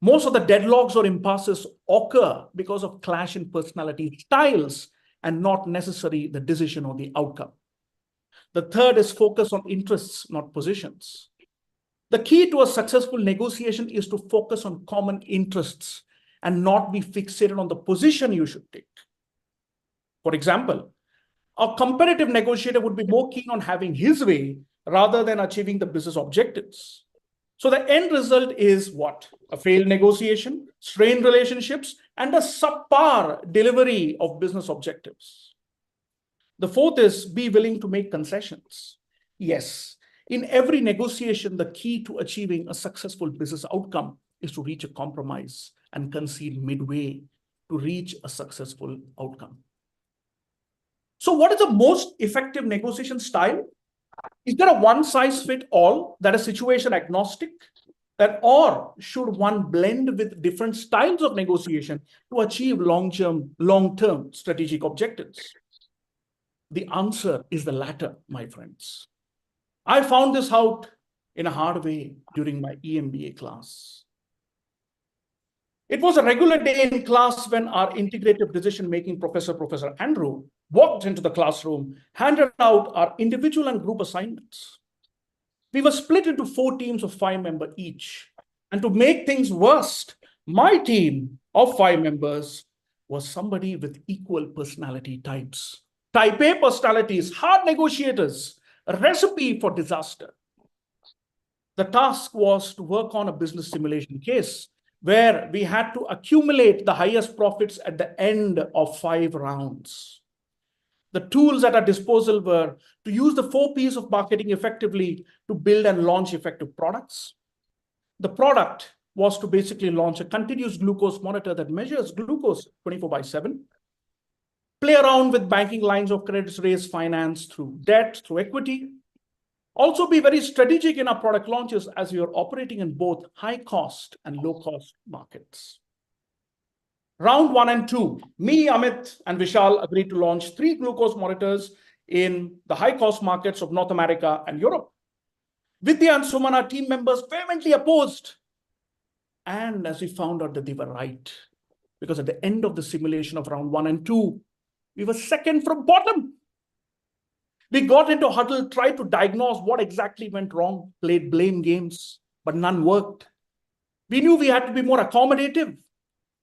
Most of the deadlocks or impasses occur because of clash in personality styles and not necessarily the decision or the outcome. The third is focus on interests, not positions. The key to a successful negotiation is to focus on common interests and not be fixated on the position you should take. For example, a competitive negotiator would be more keen on having his way rather than achieving the business objectives. So the end result is what? A failed negotiation, strained relationships, and a subpar delivery of business objectives. The fourth is be willing to make concessions. Yes, in every negotiation, the key to achieving a successful business outcome is to reach a compromise and concede midway to reach a successful outcome. So what is the most effective negotiation style? Is there a one-size-fits-all that is situation agnostic? Or should one blend with different styles of negotiation to achieve long-term strategic objectives? The answer is the latter, my friends. I found this out in a hard way during my EMBA class. It was a regular day in class when our integrative decision-making professor, Professor Andrew, walked into the classroom, handed out our individual and group assignments. We were split into 4 teams of 5 members each. And to make things worse, my team of 5 members was somebody with equal personality types. Type A personalities, hard negotiators, a recipe for disaster. The task was to work on a business simulation case where we had to accumulate the highest profits at the end of 5 rounds. The tools at our disposal were to use the 4 Ps of marketing effectively to build and launch effective products. The product was to basically launch a continuous glucose monitor that measures glucose 24/7, play around with banking lines of credit, raise finance through debt, through equity. Also be very strategic in our product launches as we are operating in both high cost and low cost markets. Round 1 and 2, me, Amit, and Vishal agreed to launch 3 glucose monitors in the high cost markets of North America and Europe. Vidya and Suman, our team members, vehemently opposed. And as we found out that they were right, because at the end of the simulation of round 1 and 2, we were second from bottom. We got into a huddle, tried to diagnose what exactly went wrong, played blame games, but none worked. We knew we had to be more accommodative,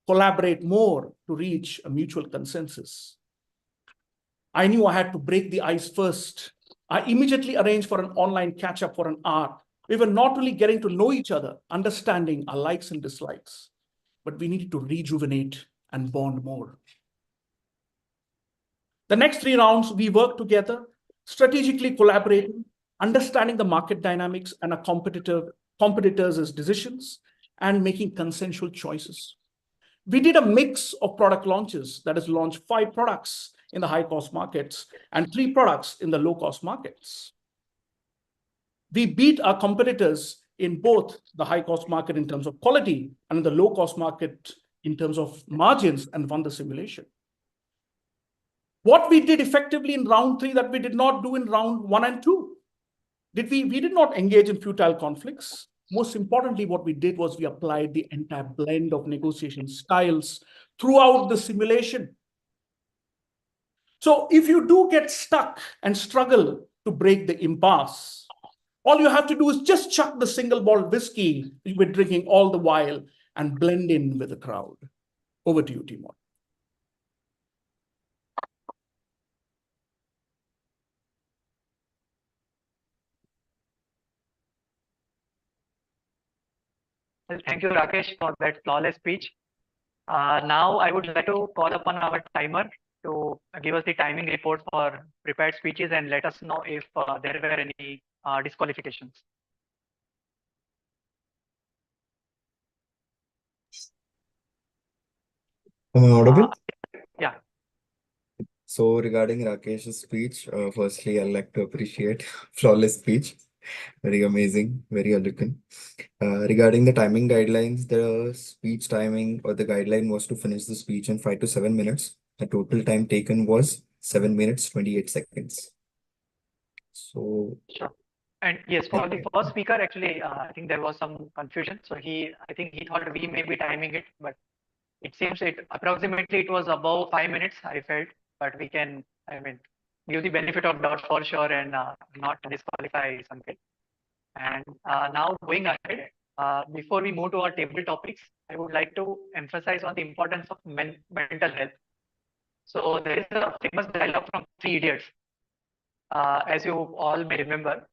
collaborate more to reach a mutual consensus. I knew I had to break the ice first. I immediately arranged for an online catch-up for an hour. We were not really getting to know each other, understanding our likes and dislikes, but we needed to rejuvenate and bond more. The next 3 rounds, we worked together, strategically collaborating, understanding the market dynamics and our competitors' decisions, and making consensual choices. We did a mix of product launches, that is, launched 5 products in the high-cost markets and 3 products in the low-cost markets. We beat our competitors in both the high-cost market in terms of quality and in the low-cost market in terms of margins and won the simulation. What we did effectively in round 3 that we did not do in round 1 and 2. We did not engage in futile conflicts. Most importantly, what we did was we applied the entire blend of negotiation styles throughout the simulation. So if you do get stuck and struggle to break the impasse, all you have to do is just chuck the single malt whiskey you were drinking all the while and blend in with the crowd. Over to you, Timur.
Well, thank you, Rakesh, for that flawless speech. Now I would like to call upon our timer to give us the timing report for prepared speeches and let us know if there were any disqualifications.
Am I audible?
Yeah.
So regarding Rakesh's speech, firstly, I'd like to appreciate flawless speech. Very amazing, very eloquent. Regarding the timing guidelines, the speech timing or the guideline was to finish the speech in 5 to 7 minutes. The total time taken was 7 minutes, 28 seconds. So,
sure. And yes, for the first speaker, actually, I think there was some confusion. So I think he thought we may be timing it, but it seems approximately it was above 5 minutes, I felt, but we can, give the benefit of doubt for sure and not disqualify something. And now going ahead, before we move to our table topics, I would like to emphasize on the importance of mental health. So there is a famous dialogue from Three Idiots, as you all may remember.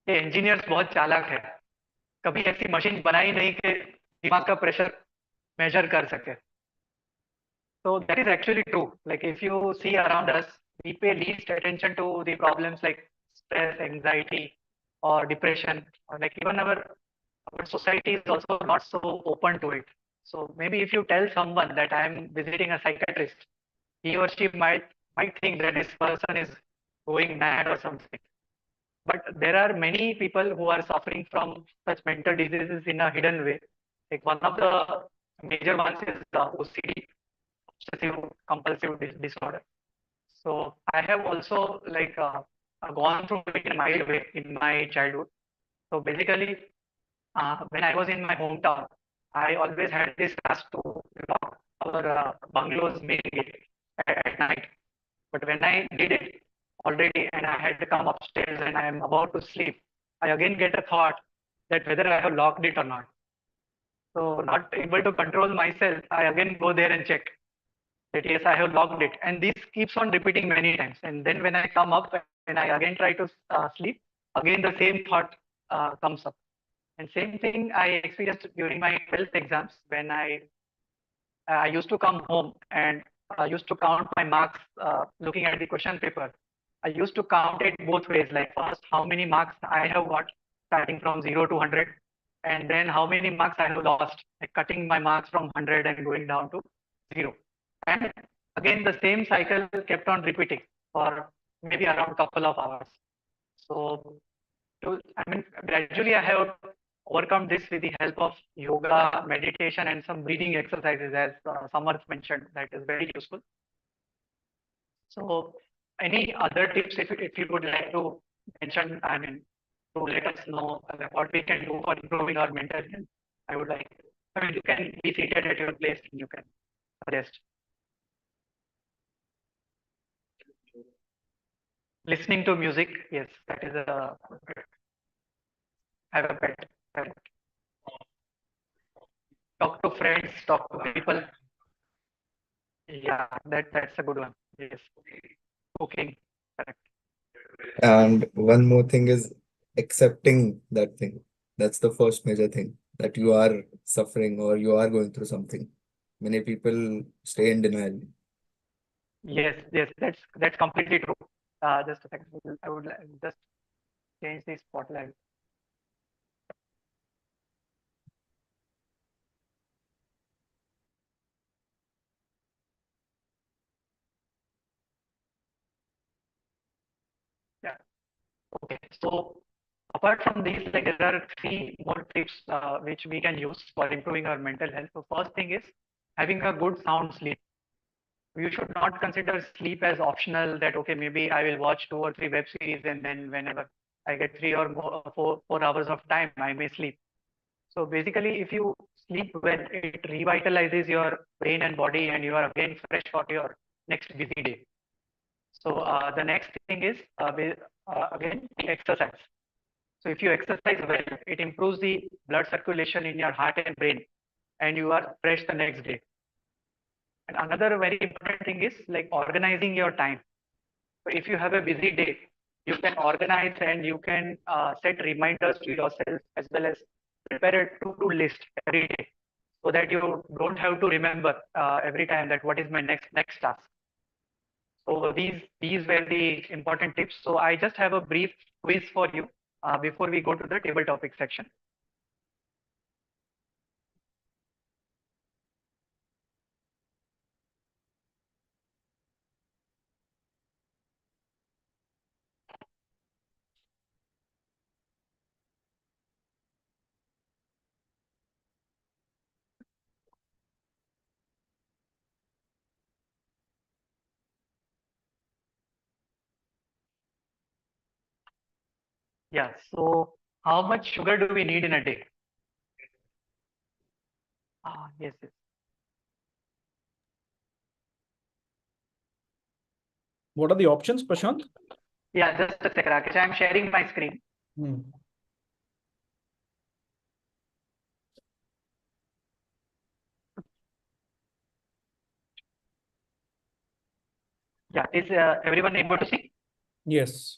ये engineers बहुत चालाक है, कभी ऐसी machine बनाई नहीं कि दिमाग का pressure measure कर सके. So that is actually true. Like if you see around us, we pay least attention to the problems like stress, anxiety, or depression, or like even our society is also not so open to it. So maybe if you tell someone that I am visiting a psychiatrist, he or she might think that this person is going mad or something. But there are many people who are suffering from such mental diseases in a hidden way. Like one of the major ones is OCD, obsessive compulsive disorder. So I have also like gone through it in a mild way in my childhood. So basically, when I was in my hometown, I always had this task to lock our bungalow's main gate at night. But when I did it already and I had to come upstairs and I am about to sleep, I again get a thought that whether I have locked it or not. So not able to control myself, I again go there and check that yes, I have logged it. And this keeps on repeating many times. And then when I come up and I again try to sleep, again the same thought comes up. And same thing I experienced during my 12th exams when I used to come home and I used to count my marks looking at the question paper. I used to count it both ways, like first how many marks I have got starting from 0 to 100, and then how many marks I have lost, like cutting my marks from 100 and going down to 0. And again, the same cycle kept on repeating for maybe around a couple of hours. So, gradually I have overcome this with the help of yoga, meditation, and some breathing exercises, as Samarth mentioned, that is very useful. So, any other tips if you would like to mention, to let us know what we can do for improving our mental health, I would like, you can be seated at your place and you can rest. Listening to music, yes, that is a, have a pet, correct. Talk to friends, talk to people. Yeah, that's a good one. Yes. Cooking, correct.
And one more thing is accepting that thing. That's the first major thing, that you are suffering or you are going through something. Many people stay in denial.
Yes, that's completely true. Just a second, I would just change the spotlight. Yeah. Okay. So apart from these, like there are 3 more tips which we can use for improving our mental health. So first thing is having a good sound sleep. You should not consider sleep as optional, that okay, maybe I will watch 2 or 3 web series and then whenever I get 3 or more, 4 hours of time, I may sleep. So basically, if you sleep well, it revitalizes your brain and body and you are again fresh for your next busy day. So the next thing is again exercise. So if you exercise well, it improves the blood circulation in your heart and brain and you are fresh the next day. And another very important thing is like organizing your time. So if you have a busy day, you can organize and you can set reminders to yourself as well as prepare a to-do list every day so that you don't have to remember every time that what is my next task. So these were the important tips. So I just have a brief quiz for you before we go to the table topic section. Yeah, so how much sugar do we need in a day? Yes.
What are the options, Prashant?
Yeah, just a second, Rakesh. I'm sharing my screen. Yeah, is everyone able to see?
Yes.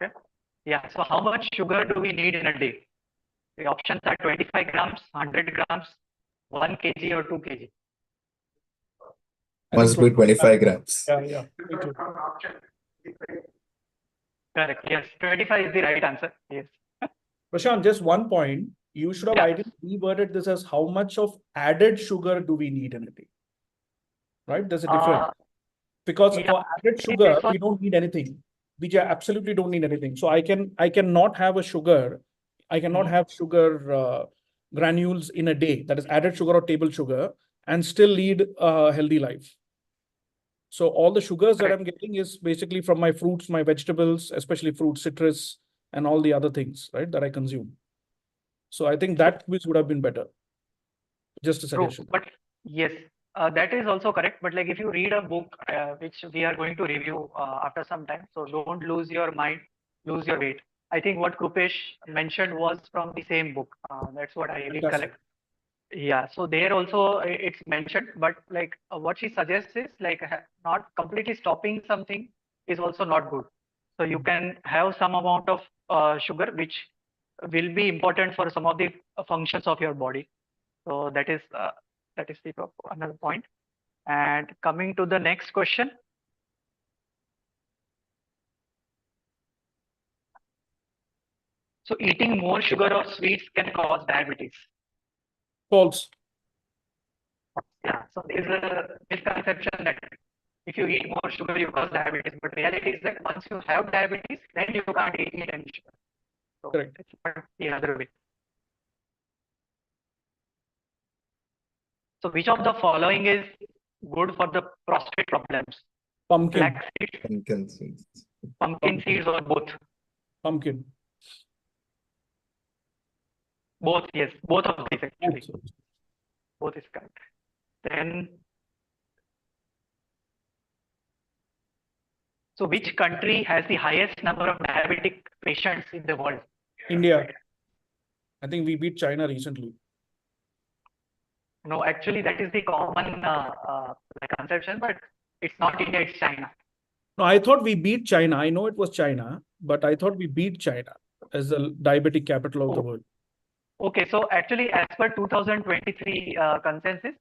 Okay. Yeah, so how much sugar do we need in a day? The options are 25 grams, 100 grams, 1 kg or 2 kg.
I think
Must be 25 grams.
Yeah, me too.
Correct. Yes, 25 is the right answer. Yes.
Prashant, just one point. You should have
Yeah.
ideally reworded this as how much of added sugar do we need in a day? Right? There's a difference. Because
yeah,
for added
this
sugar,
was-
we don't need anything. We absolutely don't need anything. So I cannot have a sugar. I cannot have sugar granules in a day, that is added sugar or table sugar, and still lead a healthy life. So all the sugars that I'm getting is basically from my fruits, my vegetables, especially fruit, citrus, and all the other things, right, that I consume. So I think that quiz would have been better. Just a
True,
suggestion.
but yes, that is also correct. But like if you read a book, which we are going to review after some time, so don't lose your mind, lose your weight. I think what Krupesh mentioned was from the same book. That's what I recollect. Yeah, so there also it's mentioned, but like what she suggests is like not completely stopping something is also not good. So you can have some amount of sugar, which will be important for some of the functions of your body. So that is the another point. And coming to the next question. So eating more sugar or sweets can cause diabetes.
False.
Yeah, so there is a misconception that if you eat more sugar, you cause diabetes. But reality is that once you have diabetes, then you can't eat any sugar. So
correct.
It's not the other way. So which of the following is good for the prostate problems?
Pumpkin.
Flax seeds,
Pumpkin seeds.
pumpkin seeds, or both?
Pumpkin.
Both, yes, both of these actually. Both is correct. Then, so which country has the highest number of diabetic patients in the world?
India. I think we beat China recently.
No, actually, that is the common conception, but it's not India, it's China.
No, I thought we beat China. I know it was China, but I thought we beat China as the diabetic capital of the world.
Okay, so actually, as per 2023 consensus,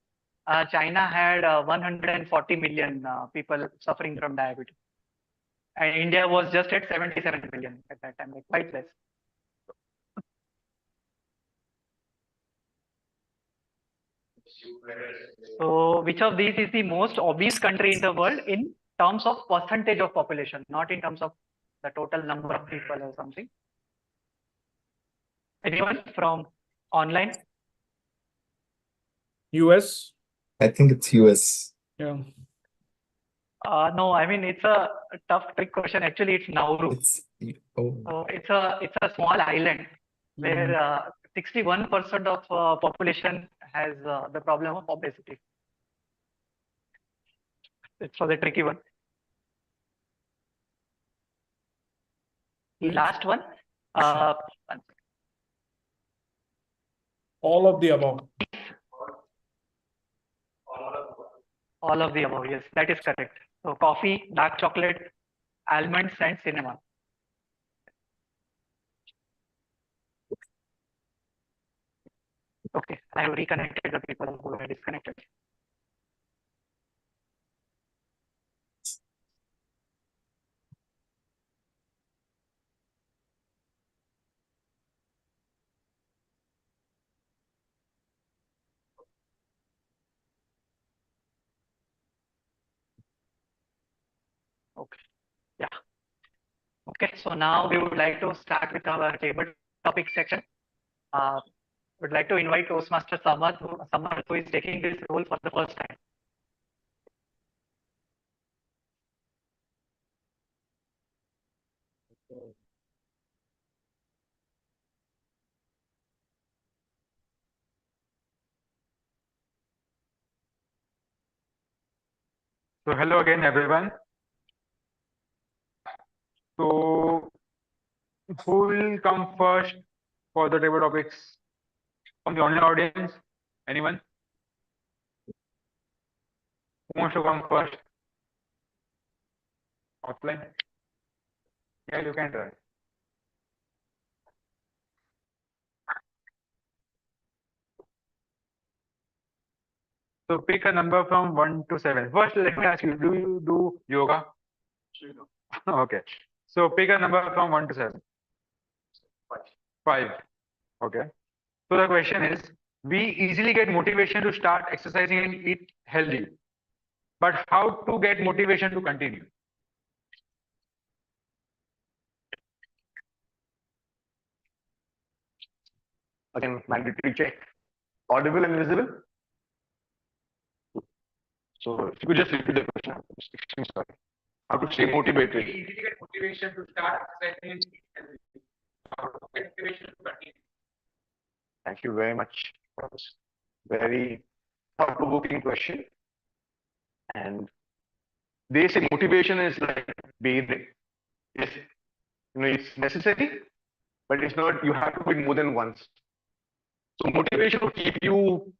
China had 140 million people suffering from diabetes. And India was just at 77 million at that time, like quite less. So which of these is the most obese country in the world in terms of percentage of population, not in terms of the total number of people or something? Anyone from online?
US?
I think it's US.
Yeah.
No, I mean, it's a tough trick question. Actually, it's Nauru.
Oh.
So it's a small island where 61% of population has the problem of obesity. It's for the tricky one. The last one.
All of the above.
All of the above, yes, that is correct. So coffee, dark chocolate, almonds, and cinnamon. Okay, I have reconnected the people who were disconnected. Okay, yeah. Okay, so now we would like to start with our table topic section. Would like to invite Toastmaster Samad, who is taking this role for the first time.
So hello again, everyone. So who will come first for the table topics from the online audience? Anyone? Who wants to come first? Offline? Yeah, you can try. So pick a number from 1 to 7. First, let me ask you, do you do yoga? Okay. So pick a number from 1 to 7. 5. Okay. So the question is, we easily get motivation to start exercising and eat healthy. But how to get motivation to continue?
Again, mandatory check. Audible and visible. So if you could just repeat the question, I'm extremely sorry. How to stay motivated?
We easily get motivation to start exercising and eat healthy. How to get motivation to continue?
Thank you very much for this very thought-provoking question. And they say motivation is like bathing. Yes, it's necessary, but it's not. You have to do it more than once. So motivation will keep you.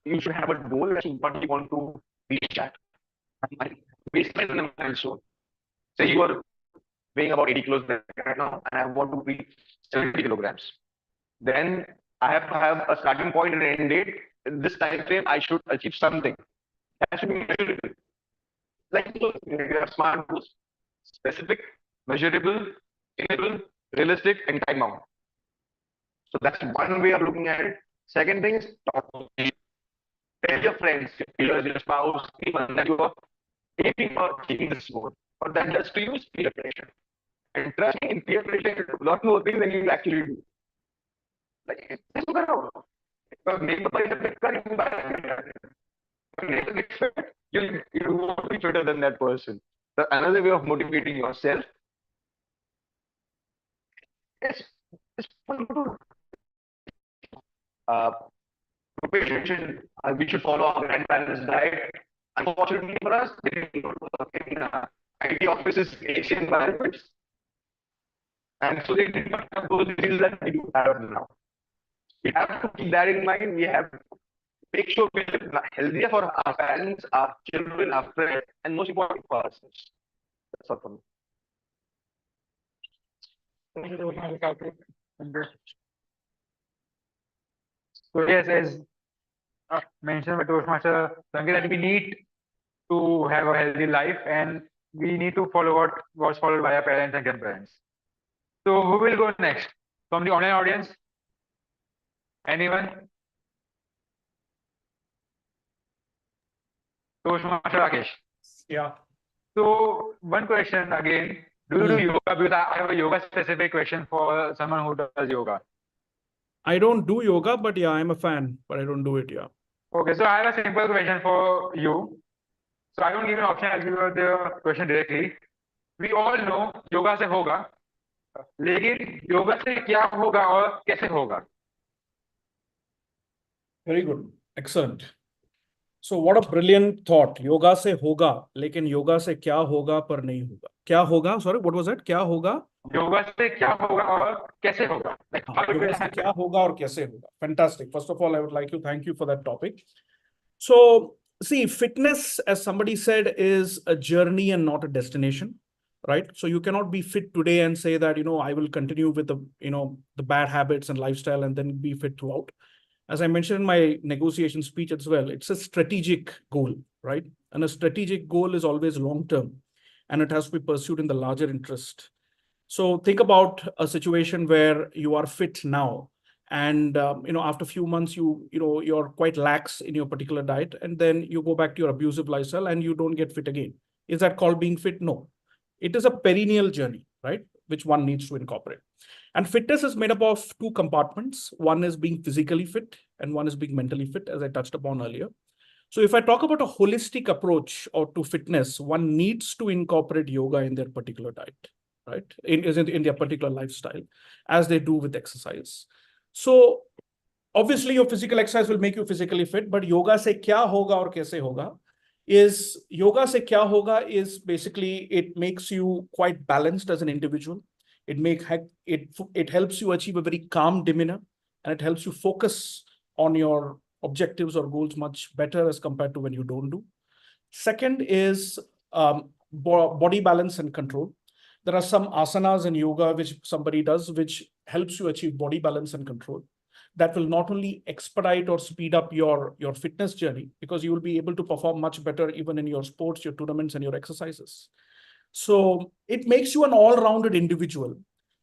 You should have a goal as to what you want to reach at. Baseline and milestone. Say you are weighing about 80 kilos right now, and I want to reach 70 kilograms. Then I have to have a starting point and an end date. In this time frame, I should achieve something. That should be measurable. Like you have smart goals, specific, measurable, attainable, realistic, and time bound. So that's one way of looking at it. Second thing is talk to people. Tell your friends, your peers, your spouse, anyone that you are aiming or keeping this goal. What that does to you is peer pressure. And trust me, in peer pressure, a lot more things than you actually do. Like, you want to be fitter than that person. So another way of motivating yourself is we should follow our grandparents' diet. Unfortunately for us, they didn't go to work in IT offices, AC environments. And so they did not have those skills that we do have now. We have to keep that in mind. We have to make sure we live healthier for our parents, our children, our friends, and most important for ourselves. That's all for me.
So yes, as mentioned by Toastmaster Sangeet, that we need to have a healthy life and we need to follow what was followed by our parents and grandparents. So who will go next? From the online audience? Anyone? Toastmaster Rakesh.
Yeah.
So one question again, do you do yoga? Because I have a yoga specific question for someone who does yoga.
I don't do yoga, but yeah, I'm a fan, but I don't do it. Yeah.
Okay, so I have a simple question for you. So I don't give an option, I'll give you the question directly. We all know yoga से होगा, लेकिन योगा से क्या होगा और कैसे होगा?
Very good. Excellent. So what a brilliant thought. Yoga से होगा, लेकिन योगा से क्या होगा पर नहीं होगा. क्या होगा? Sorry, what was that? क्या होगा?
योगा से क्या होगा और कैसे होगा? Like,
योगा से क्या होगा और कैसे होगा? Fantastic. First of all, I would like to thank you for that topic. So see, fitness, as somebody said, is a journey and not a destination, right? So you cannot be fit today and say that, I will continue with the bad habits and lifestyle and then be fit throughout. As I mentioned in my negotiation speech as well, it's a strategic goal, right? And a strategic goal is always long-term and it has to be pursued in the larger interest. So think about a situation where you are fit now and after a few months you're quite lax in your particular diet and then you go back to your abusive lifestyle and you don't get fit again. Is that called being fit? No. It is a perennial journey, right? Which one needs to incorporate. And fitness is made up of two compartments. One is being physically fit and one is being mentally fit, as I touched upon earlier. So if I talk about a holistic approach or to fitness, one needs to incorporate yoga in their particular diet, right? In their particular lifestyle, as they do with exercise. So obviously your physical exercise will make you physically fit, but yoga se kya hoga or kaise hoga is yoga se kya hoga is basically it makes you quite balanced as an individual. It helps you achieve a very calm demeanor and it helps you focus on your objectives or goals much better as compared to when you don't do. Second is body balance and control. There are some asanas in yoga which somebody does, which helps you achieve body balance and control. That will not only expedite or speed up your fitness journey, because you will be able to perform much better even in your sports, your tournaments, and your exercises. So it makes you an all-rounded individual.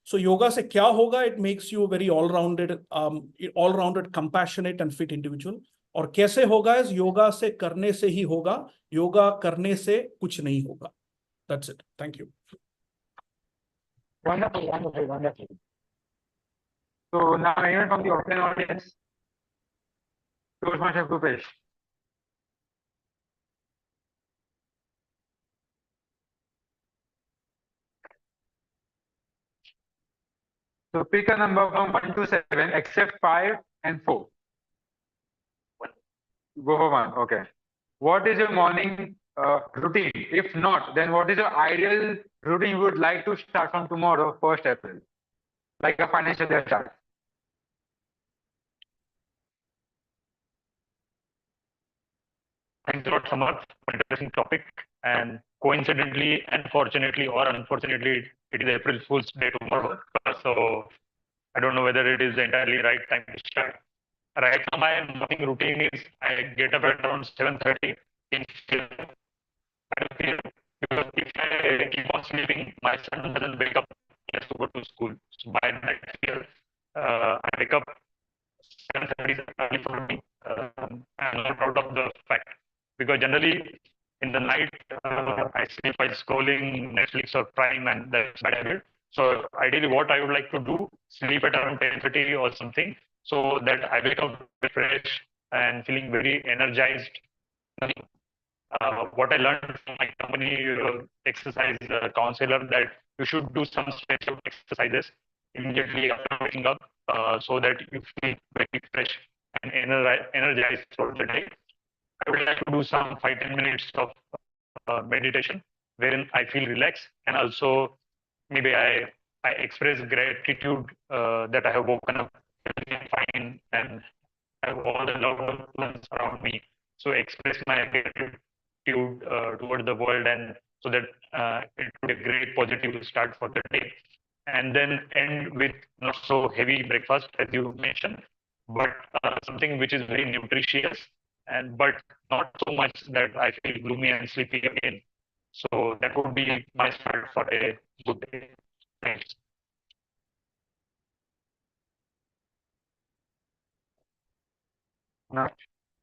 So yoga se kya hoga? It makes you a very all-rounded, compassionate and fit individual. और कैसे होगा? इस योगा से करने से ही होगा, योगा करने से कुछ नहीं होगा. That's it. Thank you.
Wonderful, wonderful, wonderful. So now anyone from the offline audience? Toastmaster Rupesh. So pick a number from 1 to 7, except 5 and 4. Go for 1. Okay. What is your morning routine? If not, then what is your ideal routine you would like to start from tomorrow, 1st April? Like a financial year start.
Thanks a lot, Samarth, for interesting topic. And coincidentally, unfortunately, or unfortunately, it is April Fool's Day tomorrow. So I don't know whether it is the entirely right time to start. Right now, my morning routine is I get up at around 7:30 in because if I keep on sleeping, my son doesn't wake up. He has to go to school. So by next year, I wake up 7:30 is early for me. I'm not proud of the fact, because generally in the night I sleep by scrolling Netflix or Prime, and that's bad habit. So ideally, what I would like to do, sleep at around 10:30 or something, so that I wake up fresh and feeling very energized. What I learned from my company exercise counselor, that you should do some special exercises immediately after waking up, so that you feel very fresh and energized throughout the day. I would like to do some 5-10 minutes of meditation, wherein I feel relaxed, and also maybe I express gratitude that I have woken up fine and have all the loved ones around me. So express my gratitude toward the world, and so that it would be a great positive start for the day. And then end with not so heavy breakfast as you mentioned, but something which is very nutritious, and but not so much that I feel gloomy and sleepy again. So that would be my start for a good day. Thanks.
Now,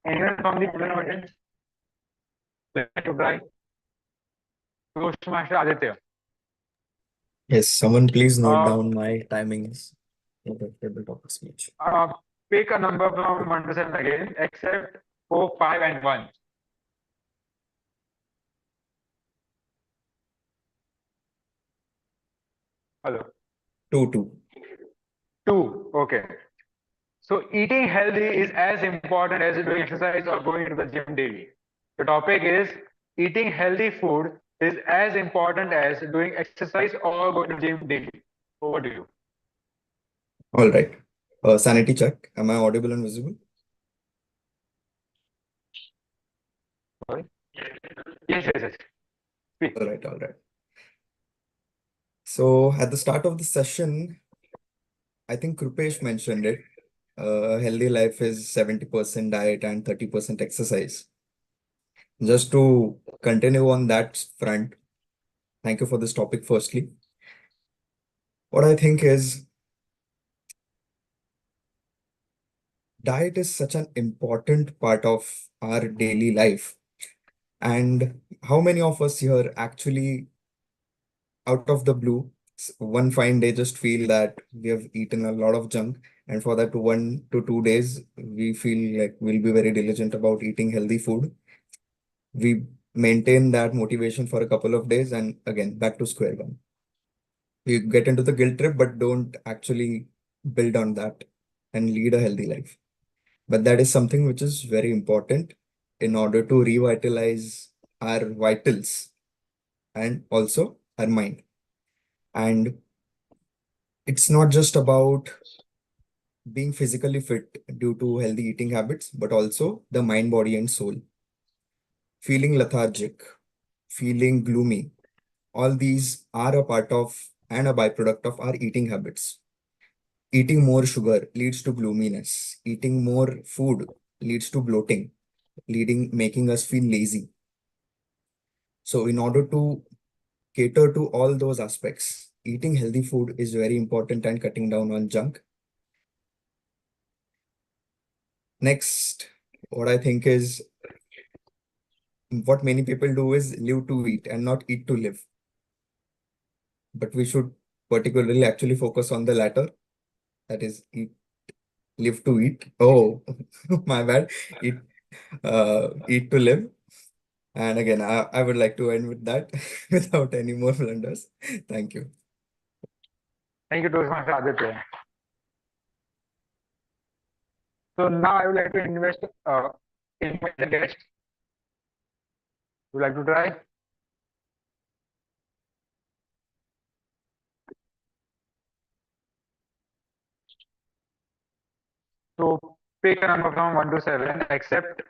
anyone from the offline audience? Toastmaster Aditya.
Yes, someone please note
Uh,
down my timings. Tabletop speech.
Pick a number from 1 to 7 again, except 4, 5, and 1. Hello.
2.
2. Okay. So eating healthy is as important as doing exercise or going to the gym daily. The topic is eating healthy food is as important as doing exercise or going to the gym daily. Over to you.
All right. Sanity check. Am I audible and visible?
Sorry? Yes, yes, yes. Speak.
All right, all right. So at the start of the session, I think Krupesh mentioned it. Healthy life is 70% diet and 30% exercise. Just to continue on that front, thank you for this topic firstly. What I think is diet is such an important part of our daily life. And how many of us here actually, out of the blue, one fine day just feel that we have eaten a lot of junk, and for that 1 to 2 days, we feel like we'll be very diligent about eating healthy food. We maintain that motivation for a couple of days, and again, back to square one. We get into the guilt trip, but don't actually build on that and lead a healthy life. But that is something which is very important in order to revitalize our vitals and also our mind. And it's not just about being physically fit due to healthy eating habits, but also the mind, body, and soul. Feeling lethargic, feeling gloomy, All these are a part of and a byproduct of our eating habits. Eating more sugar leads to gloominess. Eating more food leads to bloating, making us feel lazy. So in order to cater to all those aspects, eating healthy food is very important and cutting down on junk. Next, what I think is what many people do is live to eat and not eat to live. But we should particularly actually focus on the latter, that is live to eat. Oh, my bad. Eat to live. And again, I would like to end with that without any more blunders. Thank you.
Thank you, Toastmaster Aditya. So now I would like to invite the guest. Would you like to try? So pick a number from 1 to 7, except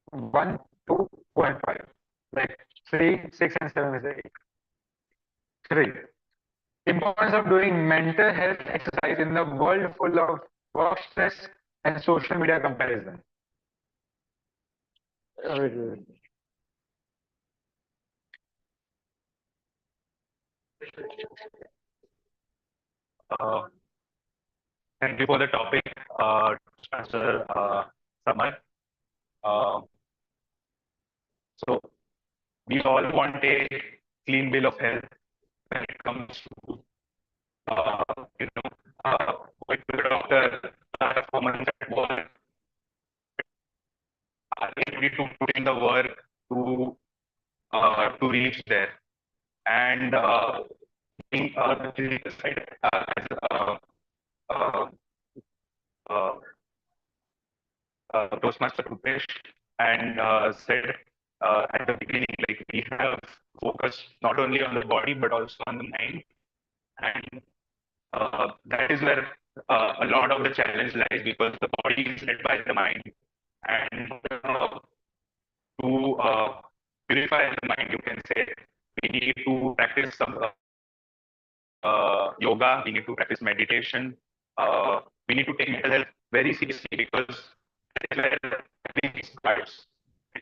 1, 2, 4, and 5. Like 3, 6, and 7 is the 8. 3. Importance of doing mental health exercise in the world full of work stress and social media comparison. Wait, wait, wait.
Thank you for the topic, Chancellor Samar. So we all want a clean bill of health when it comes to, going to the doctor, performance at work, ability to put in the work to reach there, and being the physical side as Toastmaster Rupesh and said at the beginning, like we have focused not only on the body but also on the mind, and that is where a lot of the challenge lies, because the body is led by the mind, and to purify the mind, you can say, we need to practice some yoga, we need to practice meditation, we need to take mental health very seriously, because that is where everything starts.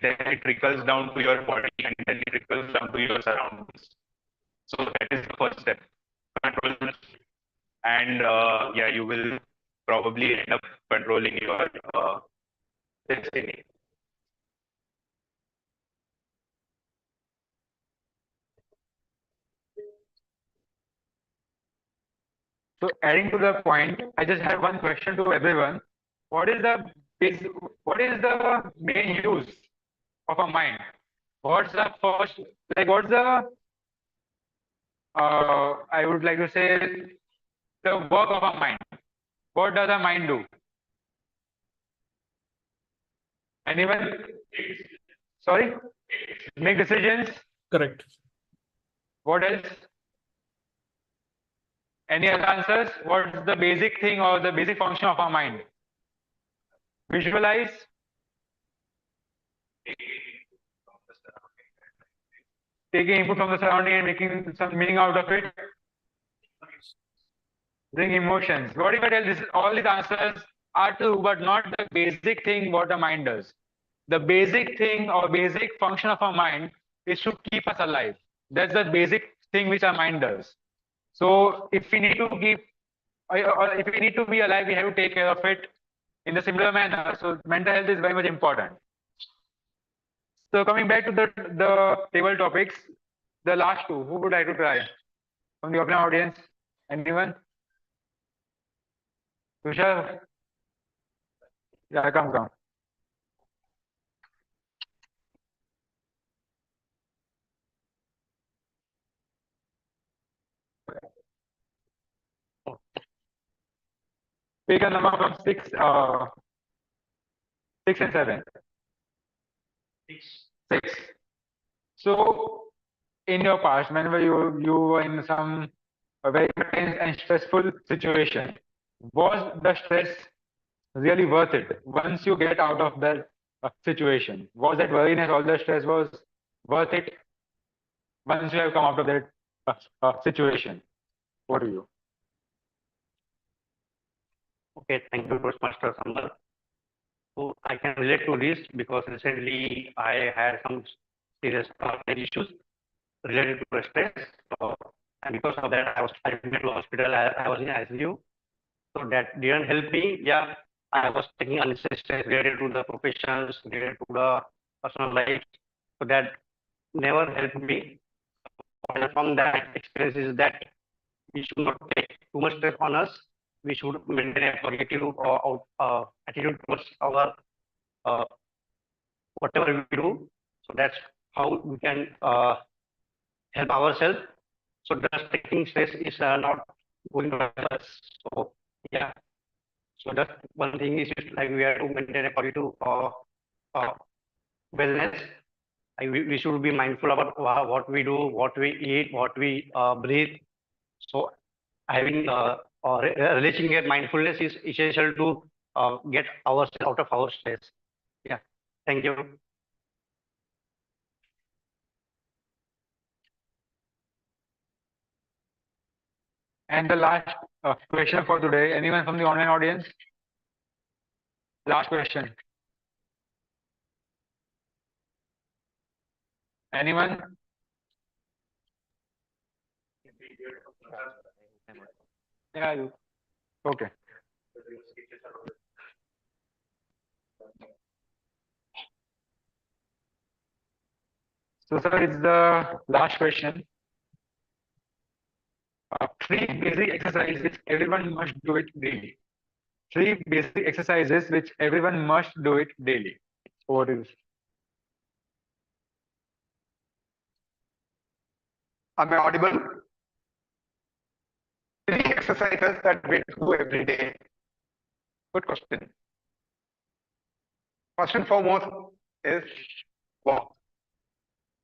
Then it trickles down to your body, and then it trickles down to your surroundings. So that is the first step. Control, and yeah, you will probably end up controlling your destiny.
So adding to the point, I just have one question to everyone. What is the main use of a mind? What's the first, like what's the I would like to say the work of a mind. What does a mind do? Anyone? Sorry? Make decisions?
Correct.
What else? Any other answers? What's the basic thing or the basic function of our mind? Visualize. Taking input from the surrounding and making some meaning out of it. Bring emotions. What if I tell this? All these answers are true, but not the basic thing what the mind does. The basic thing or basic function of our mind is to keep us alive. That's the basic thing which our mind does. So if we need to keep, or if we need to be alive, we have to take care of it in a similar manner. So mental health is very much important. So coming back to the table topics, the last two, who would like to try from the open audience? Anyone? Tushar? Yeah, come. Pick a number from 6 and 7. 6. So in your past, whenever you were in some very tense and stressful situation, was the stress really worth it? Once you get out of that situation, was that worriness, all the stress was worth it once you have come out of that
situation. What do you?
Okay, thank you, Toastmaster Samar. So I can relate to this because recently I had some serious issues related to stress. So, and because of that, I was admitted to hospital. I was in ICU. So that didn't help me. Yeah, I was taking unnecessary stress related to the professions, related to the personal life. So that never helped me. And from that experience is that we should not take too much stress on us. We should maintain a positive attitude towards our whatever we do. So that's how we can help ourselves. So just taking stress is not going to help us. So yeah. So that's one thing is like we have to maintain a positive uh, wellness. We should be mindful about what we do, what we eat, what we breathe. So having reaching a mindfulness is essential to get ourselves out of our stress. Yeah. Thank you.
And the last question for today. Anyone from the online audience? Last question. Anyone? Yeah, you. Okay. So, sir, it's the last question. Three basic exercises which everyone must do it daily. Three basic exercises which everyone must do it daily. So what is? Am I audible? Three exercises that we do every day. Good question. First and foremost is walk.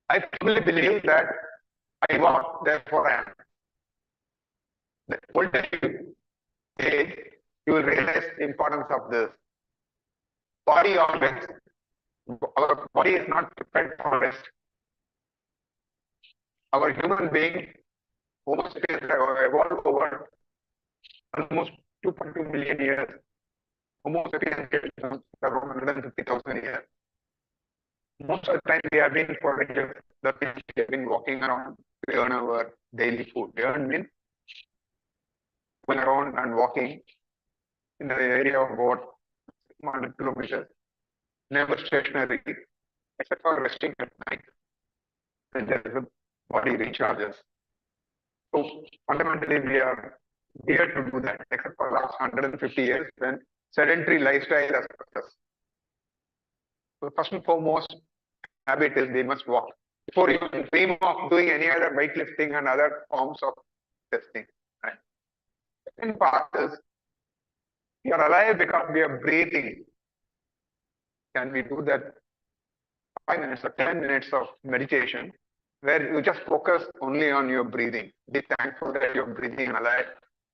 I truly believe that I walk, therefore I am. The older you age, you will realize the importance of this. Body always, our body is not prepared for rest. Our human being, Homo sapiens, have evolved over almost 2.2 million years. Homo sapiens around 150,000 years. Most of the time we have been foragers, that means we have been walking around to earn our daily food. Earn means going around and walking in the area of about 100 kilometers, never stationary, except for resting at night. Then the body recharges. So fundamentally, we are here to do that, except for the last 150 years when sedentary lifestyle has affected us. So first and foremost habit is they must walk before you dream of doing any other weightlifting and other forms of testing. Right? Second part is we are alive because we are breathing. Can we do that 5 minutes or 10 minutes of meditation where you just focus only on your breathing? Be thankful that you're breathing and alive.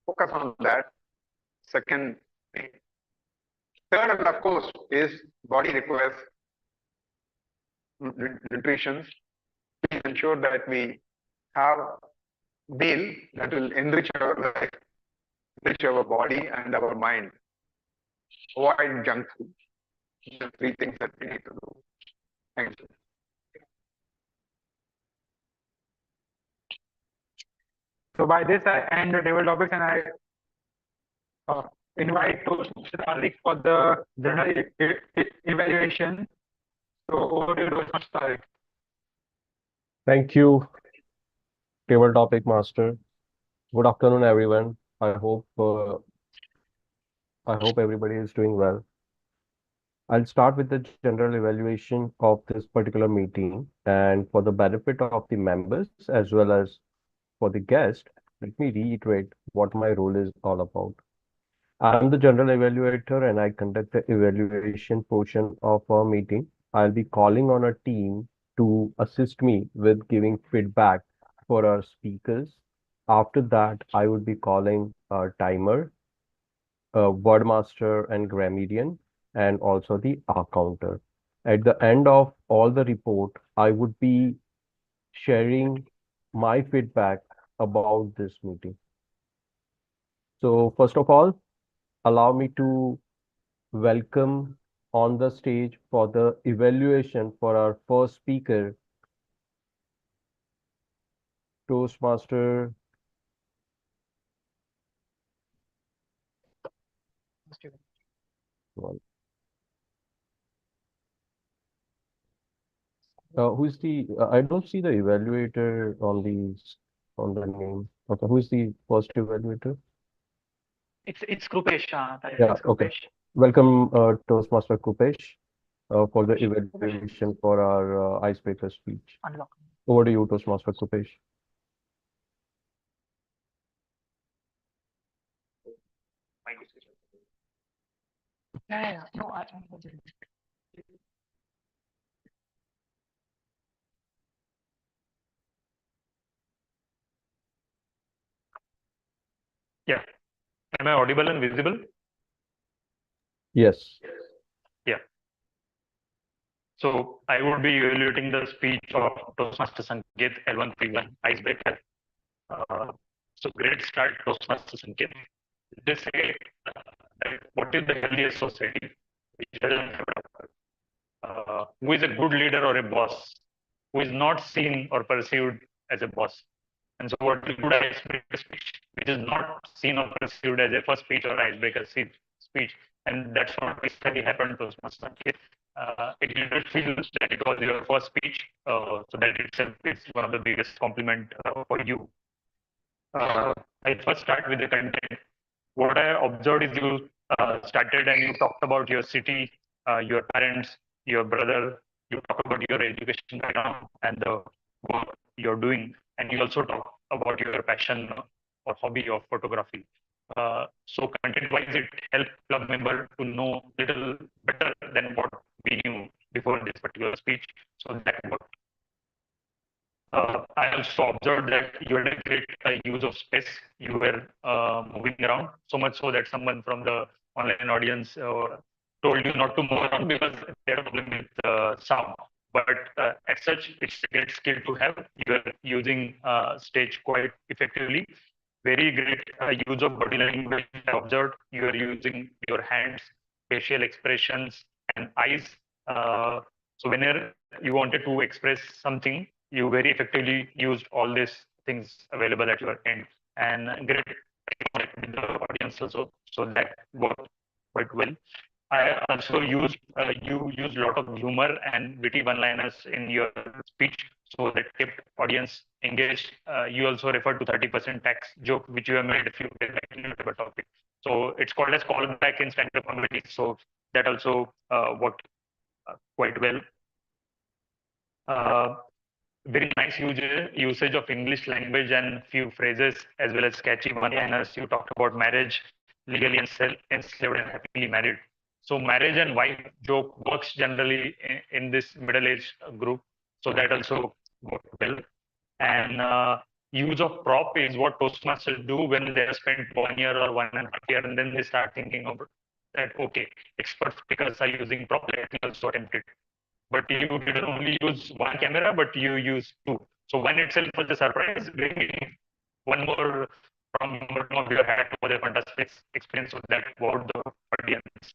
Focus on that. Second thing. Third, and of course, is body requires nutrition. Please ensure that we have meal that will enrich our life, enrich our body and our mind. Avoid junk food. These are three things that we need to do. Thank you. So by this, I end the table topics and I invite to Mr. Tariq for the general evaluation. So over to you, Mr. Tariq.
Thank you, table topic master. Good afternoon, everyone. I hope everybody is doing well. I'll start with the general evaluation of this particular meeting, and for the benefit of the members as well as for the guest, let me reiterate what my role is all about. I'm the general evaluator and I conduct the evaluation portion of our meeting. I'll be calling on a team to assist me with giving feedback for our speakers. After that, I would be calling a timer, wordmaster and grammarian, and also the counter. At the end of all the report, I would be sharing my feedback about this meeting. So first of all, allow me to welcome on the stage for the evaluation for our first speaker, Toastmaster who's the I don't see the evaluator on the name. Okay, who is the first evaluator?
It's Krupesh.
Yeah,
It's
okay.
Krupesh.
Welcome, Toastmaster Kupesh, for the evaluation for our icebreaker speech.
Unlock.
Over to you, Toastmaster Kupesh.
Yeah. No,
Yeah. Am I audible and visible?
Yes.
Yeah. So I would be evaluating the speech of Toastmaster Sanket L131 icebreaker. So great start, Toastmaster Sanket. They say that what is the healthiest society which doesn't have who is a good leader or a boss, who is not seen or perceived as a boss. And so what is good icebreaker speech, which is not seen or perceived as a first speech or icebreaker speech. And that's what recently happened to Toastmaster Sanket. It didn't feel that it was your first speech, so that itself is one of the biggest compliment for you. I first start with the content. What I observed is you started and you talked about your city, your parents, your brother. You talk about your education background and the work you're doing, and you also talk about your passion or hobby of photography. So content-wise, it helped club member to know little better than what we knew before this particular speech. So that worked. I also observed that you had a great use of space. You were moving around so much so that someone from the online audience told you not to move around because they had a problem with sound. But as such, it's a great skill to have. You are using stage quite effectively. Very great use of body language. I observed you are using your hands, facial expressions, and eyes. So whenever you wanted to express something, you very effectively used all these things available at your end, and great with the audience also. So that worked quite well. I also used you used a lot of humor and witty one-liners in your speech, so that kept audience engaged. You also referred to 30% tax joke, which you have made a few days back in your topic. So it's called as callback in stand-up comedy. So that also worked quite well. Very nice usage of English language and few phrases, as well as catchy one-liners. You talked about marriage, legally enslaved and happily married. So marriage and wife joke works generally in this middle-aged group. So that also worked well. And use of prop is what Toastmasters do when they have spent 1 year or 1.5 years, and then they start thinking about that, okay, expert speakers are using prop, let me also attempt it. But you didn't only use one camera, but you used two. So one itself was a surprise. Bringing one more from bottom of your hat was a fantastic experience. So that wowed the audience.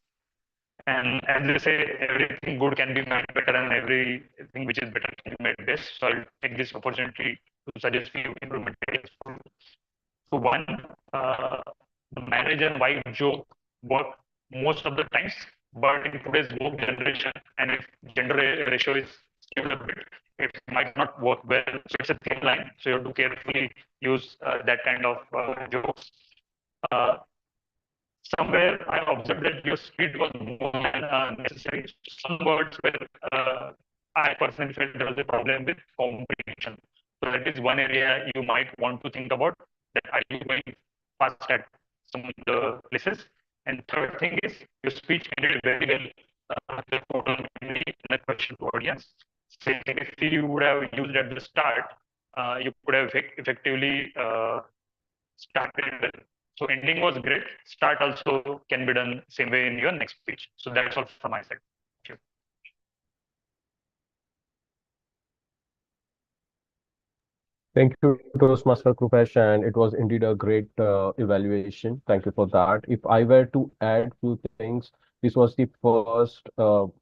And as they say, everything good can be made better, and everything which is better can be made best. So I'll take this opportunity to suggest few improvement areas. So one, the marriage and wife joke work most of the times, but in today's woke generation, and if gender ratio is skewed a bit, it might not work well. So it's a thin line. So you have to carefully use that kind of jokes. Somewhere I observed that your speed was more than necessary. Some words where I personally felt there was a problem with comprehension. So that is one area you might want to think about. That are you going fast at some of the places? And third thing is your speech ended very well. The total in the question to audience. Say if you would have used at the start, you could have effectively started well. So ending was great. Start also can be done same way in your next speech. So that's all from my side. Thank you.
Thank you, Toastmaster Krupesh, and it was indeed a great evaluation. Thank you for that. If I were to add few things, this was the first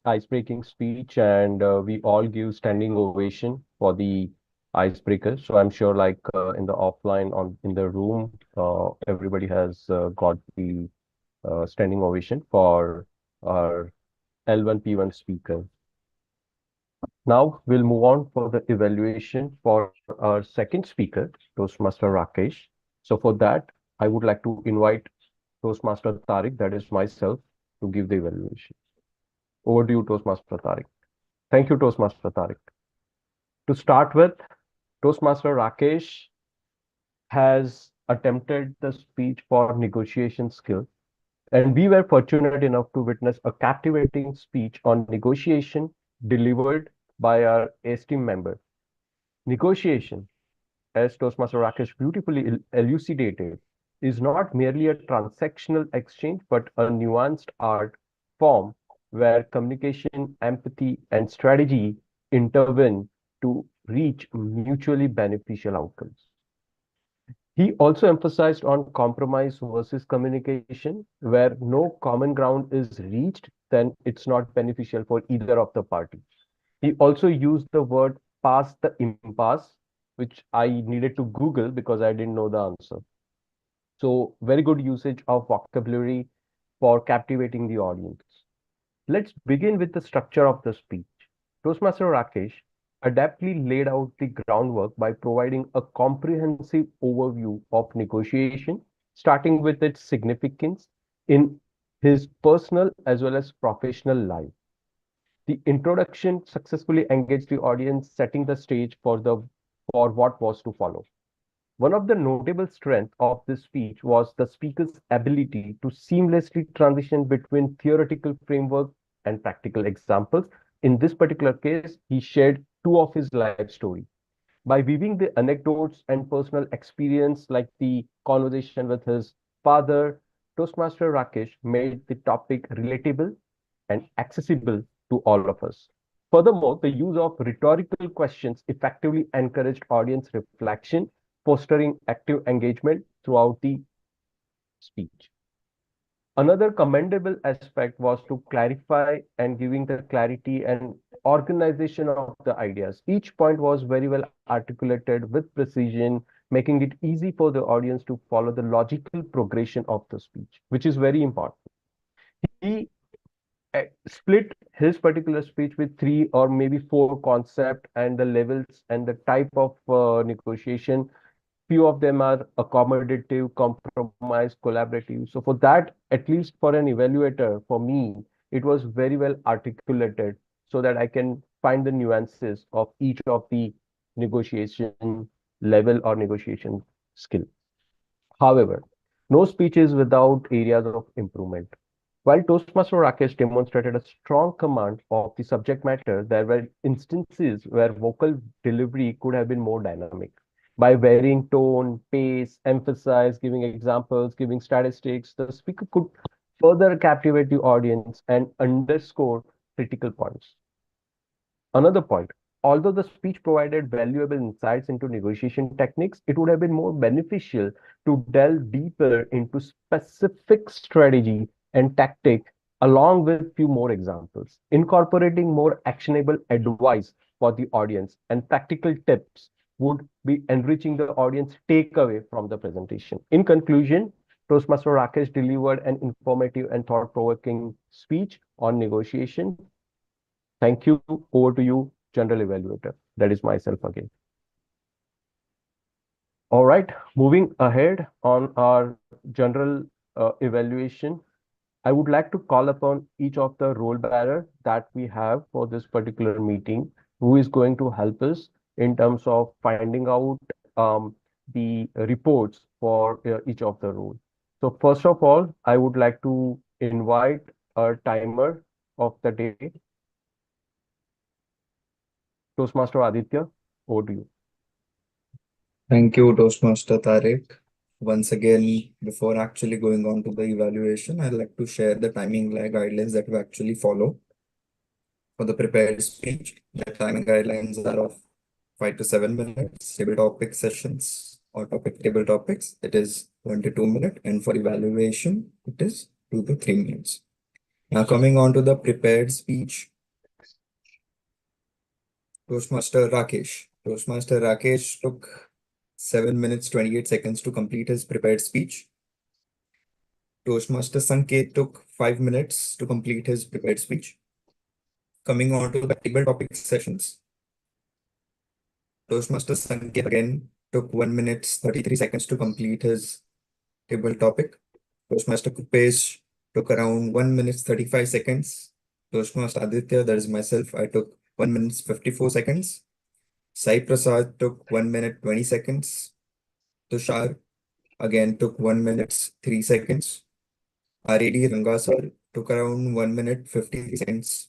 ice-breaking speech, and we all give standing ovation for the icebreaker. So I'm sure, like in the offline on in the room, everybody has got the standing ovation for our L1P1 speaker. Now we'll move on for the evaluation for our second speaker, Toastmaster Rakesh. So for that, I would like to invite Toastmaster Tariq, that is myself, to give the evaluation. Over to you, Toastmaster Tariq. Thank you, Toastmaster Tariq. To start with, Toastmaster Rakesh has attempted the speech for negotiation skills, and we were fortunate enough to witness a captivating speech on negotiation delivered by our esteemed member. Negotiation, as Toastmaster Rakesh beautifully elucidated, is not merely a transactional exchange, but a nuanced art form where communication, empathy, and strategy intervene to reach mutually beneficial outcomes. He also emphasized on compromise versus communication, where no common ground is reached, then it's not beneficial for either of the parties. He also used the word pass the impasse, which I needed to Google because I didn't know the answer. So very good usage of vocabulary for captivating the audience. Let's begin with the structure of the speech. Toastmaster Rakesh adeptly laid out the groundwork by providing a comprehensive overview of negotiation, starting with its significance in his personal as well as professional life. The introduction successfully engaged the audience, setting the stage for what was to follow. One of the notable strengths of this speech was the speaker's ability to seamlessly transition between theoretical framework and practical examples. In this particular case, he shared two of his life stories. By weaving the anecdotes and personal experience, like the conversation with his father, Toastmaster Rakesh made the topic relatable and accessible to all of us. Furthermore, the use of rhetorical questions effectively encouraged audience reflection, fostering active engagement throughout the speech. Another commendable aspect was to clarify and giving the clarity and organization of the ideas. Each point was very well articulated with precision, making it easy for the audience to follow the logical progression of the speech, which is very important. He split his particular speech with 3 or maybe 4 concepts and the levels and the type of negotiation. Few of them are accommodative, compromise, collaborative. So for that, at least for an evaluator, for me, it was very well articulated so that I can find the nuances of each of the negotiation level or negotiation skill. However, no speech is without areas of improvement. While Toastmaster Rakesh demonstrated a strong command of the subject matter, there were instances where vocal delivery could have been more dynamic. By varying tone, pace, emphasize, giving examples, giving statistics, the speaker could further captivate the audience and underscore critical points. Another point, although the speech provided valuable insights into negotiation techniques, it would have been more beneficial to delve deeper into specific strategy and tactic along with few more examples, incorporating more actionable advice for the audience and practical tips would be enriching the audience takeaway from the presentation. In conclusion, Toastmaster Rakesh delivered an informative and thought-provoking speech on negotiation. Thank you. Over to you, General Evaluator. That is myself again. All right, moving ahead on our general evaluation, I would like to call upon each of the role bearer that we have for this particular meeting, who is going to help us in terms of finding out the reports for each of the role. So first of all, I would like to invite a timer of the day. Toastmaster Aditya, over to you.
Thank you, Toastmaster Tariq. Once again, before actually going on to the evaluation, I'd like to share the timing guidelines that we actually follow for the prepared speech. The timing guidelines are of 5 to 7 minutes. Table topic sessions or table topics, it is 1 to 2 minutes. And for evaluation, it is 2 to 3 minutes. Now coming on to the prepared speech. Toastmaster Rakesh. Toastmaster Rakesh took 7 minutes 28 seconds to complete his prepared speech. Toastmaster Sanket took 5 minutes to complete his prepared speech. Coming on to the table topic sessions. Toastmaster Sanket again took 1 minute 33 seconds to complete his table topic. Toastmaster Kupesh took around 1 minute 35 seconds. Toastmaster Aditya, that is myself, I took 1 minute 54 seconds. Sai Prasad took 1 minute 20 seconds. Tushar again took 1 minute 3 seconds. R.A.D. Rangasar took around 1 minute 50 seconds.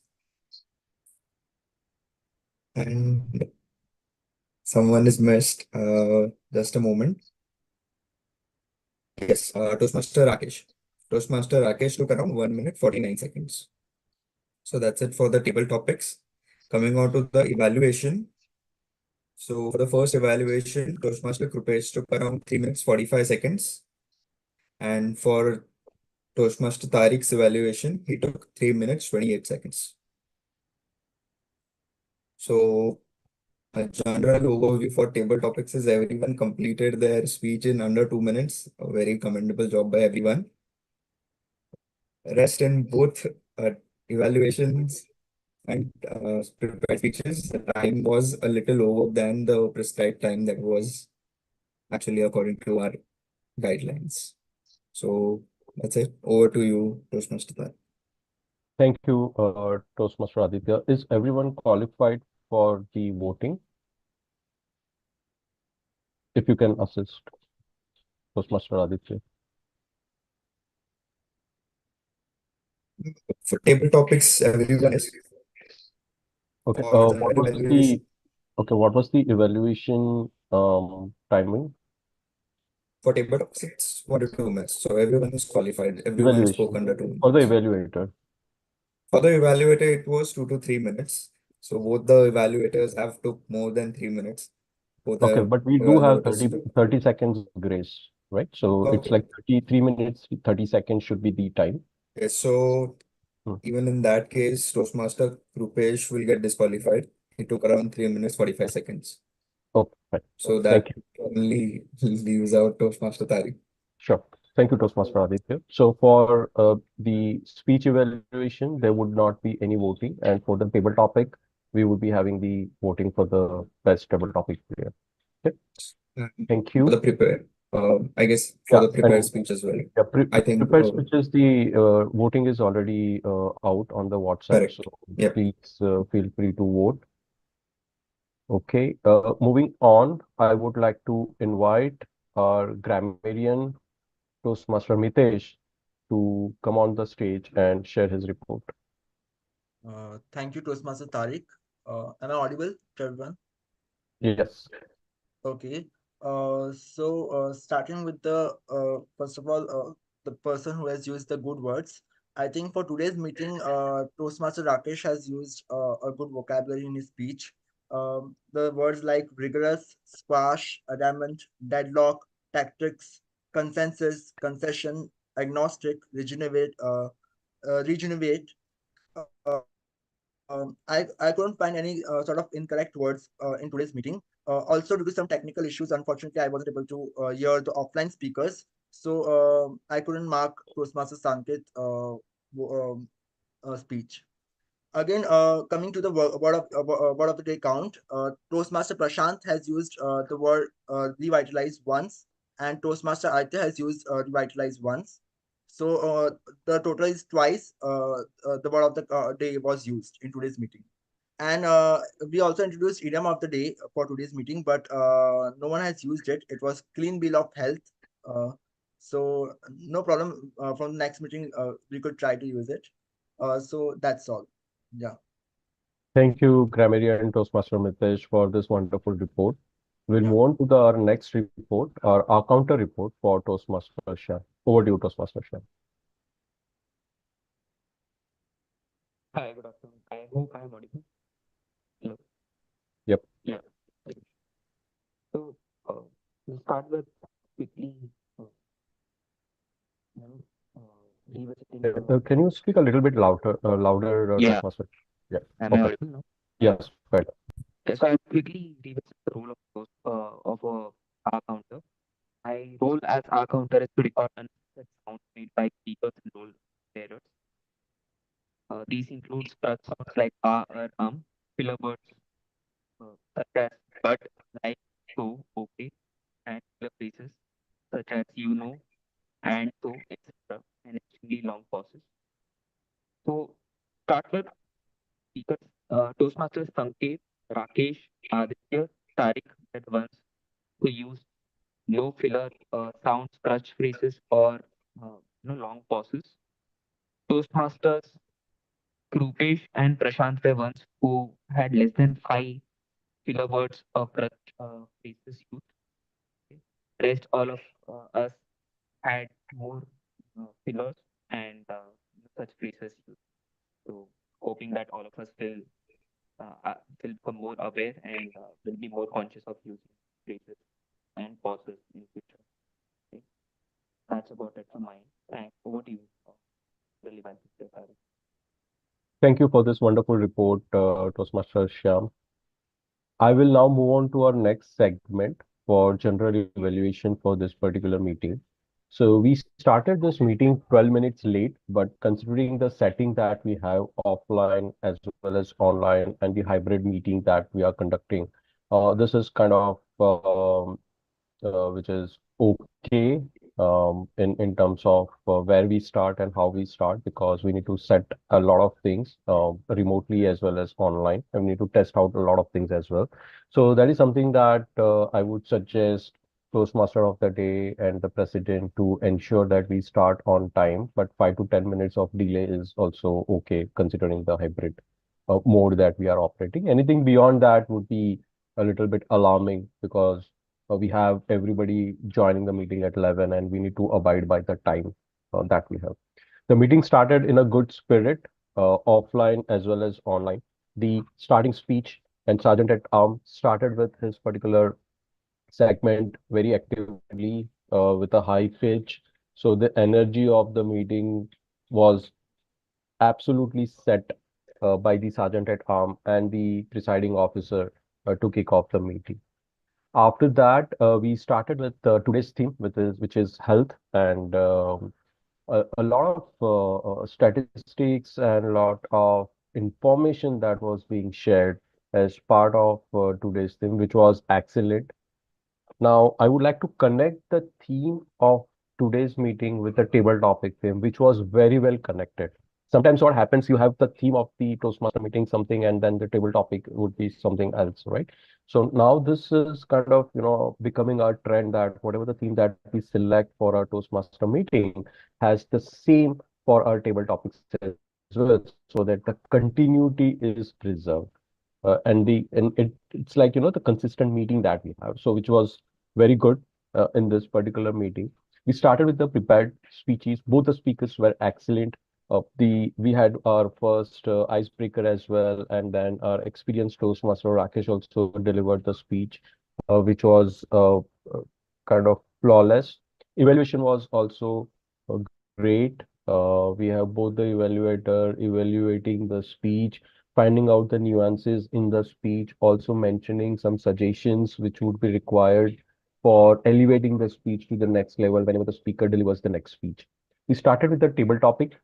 And someone is missed. Just a moment. Yes, Toastmaster Rakesh. Toastmaster Rakesh took around 1 minute 49 seconds. So that's it for the table topics. Coming on to the evaluation. So for the first evaluation, Toastmaster Krupesh took around 3 minutes 45 seconds. And for Toastmaster Tariq's evaluation, he took 3 minutes 28 seconds. So a general overview for table topics is everyone completed their speech in under 2 minutes. A very commendable job by everyone. Rest in both evaluations and prepared speeches, the time was a little over than the prescribed time that was actually according to our guidelines. So that's it. Over to you, Toastmaster Tar.
Thank you, Toastmaster Aditya. Is everyone qualified for the voting? If you can assist, Toastmaster Aditya.
For table topics, everyone is.
Okay.
For
What
general
was
evaluation,
what was the evaluation timing?
for table topics, it's 1 to 2 minutes. So everyone is qualified. Everyone spoke
Evaluation
under 2
for the
minutes.
evaluator.
For the evaluator, it was 2 to 3 minutes. So both the evaluators have took more than 3 minutes. Both
Okay,
have
but we do have
evaluators
30 seconds grace, right? So it's
Okay.
like 33 minutes, 30 seconds should be the time.
Yes, so
Hmm.
even in that case, Toastmaster Rupesh will get disqualified. He took around 3 minutes 45 seconds.
Okay, fine.
So
Thank
that only leaves out Toastmaster Tariq.
Sure. Thank you, Toastmaster Aditya. So for the speech evaluation, there would not be any voting. And for the table topic, we would be having the voting for the best table topic player. Okay. Thank
For the
you.
prepared, I guess for the prepared
And
speech as well.
yeah,
I think
prepared speeches, the voting is already out on the WhatsApp.
correct.
So
Yep.
please feel free to vote. Okay. Moving on, I would like to invite our grammarian Toastmaster Mitesh to come on the stage and share his report.
Thank you, Toastmaster Tariq. Am I audible to everyone?
Yes.
Okay. Starting with the first of all, the person who has used the good words. I think for today's meeting, Toastmaster Rakesh has used a good vocabulary in his speech. The words like rigorous, squash, adamant, deadlock, tactics, consensus, concession, agnostic, regenerate. I couldn't find any sort of incorrect words in today's meeting. Also, due to some technical issues, unfortunately, I wasn't able to hear the offline speakers. So I couldn't mark Toastmaster Sanket speech. Again, coming to the word of the day count, Toastmaster Prashant has used the word revitalize once, and Toastmaster Aditya has used revitalize once. So the total is twice the word of the day was used in today's meeting. And we also introduced idiom of the day for today's meeting, but no one has used it. It was clean bill of health. So no problem. From the next meeting, we could try to use it. So that's all. Yeah.
Thank you, grammarian Toastmaster Mitesh, for this wonderful report. We'll move on to our next report, our counter report for Toastmaster Shah. Over to you, Toastmaster Shah.
Hi, good afternoon. I hope I am audible. Hello.
Yep.
Yeah. We'll start with quickly you know, revisiting the.
Can you speak a little bit louder,
Yeah.
Toastmaster? Yeah.
Am I
Okay.
audible now?
Yes, better.
Yes, so I'll quickly revisit the role of a R counter. My role as R counter is to record unnecessary sounds made by speakers and role bearers. These include such sounds like filler words such as but, like, so, okay, and filler phrases such as and so, etc., and extremely long pauses. So, start with speakers. Toastmasters Sanket, Rakesh, Aditya, Tariq were the ones who used low filler sounds, crutch phrases, or long pauses. Toastmasters Krupesh and Prashant were ones who had less than 5 kilowords of phrases used. Okay. Rest all of us had more fillers and such phrases used. So hoping that all of us will become more aware and will be more conscious of using phrases and pauses in future. Okay. That's about it from mine. Thanks. Over to you. Really well.
Thank you for this wonderful report, Toastmaster Shyam. I will now move on to our next segment for general evaluation for this particular meeting. So we started this meeting 12 minutes late, but considering the setting that we have offline as well as online and the hybrid meeting that we are conducting, this is kind of which is okay in terms of where we start and how we start, because we need to set a lot of things remotely as well as online, and we need to test out a lot of things as well. So that is something that I would suggest Toastmaster of the day and the president to ensure that we start on time, but 5 to 10 minutes of delay is also okay considering the hybrid mode that we are operating. Anything beyond that would be a little bit alarming, because we have everybody joining the meeting at 11 and we need to abide by the time that we have. The meeting started in a good spirit, offline as well as online. The starting speech and Sergeant at Arms started with his particular segment very actively with a high pitch. So the energy of the meeting was absolutely set by the Sergeant at Arms and the presiding officer to kick off the meeting. After that, we started with today's theme, which is health, and a lot of statistics and a lot of information that was being shared as part of today's theme, which was excellent. Now, I would like to connect the theme of today's meeting with the table topic theme, which was very well connected. Sometimes what happens, you have the theme of the Toastmaster meeting something, and then the table topic would be something else, right? So now this is kind of, becoming our trend that whatever the theme that we select for our Toastmaster meeting has the same for our table topics as well, so that the continuity is preserved. It's like the consistent meeting that we have, so which was very good in this particular meeting. We started with the prepared speeches. Both the speakers were excellent. We had our first icebreaker as well, and then our experienced Toastmaster Rakesh also delivered the speech, which was kind of flawless. Evaluation was also great. We have both the evaluator evaluating the speech, finding out the nuances in the speech, also mentioning some suggestions which would be required for elevating the speech to the next level whenever the speaker delivers the next speech. We started with the table topic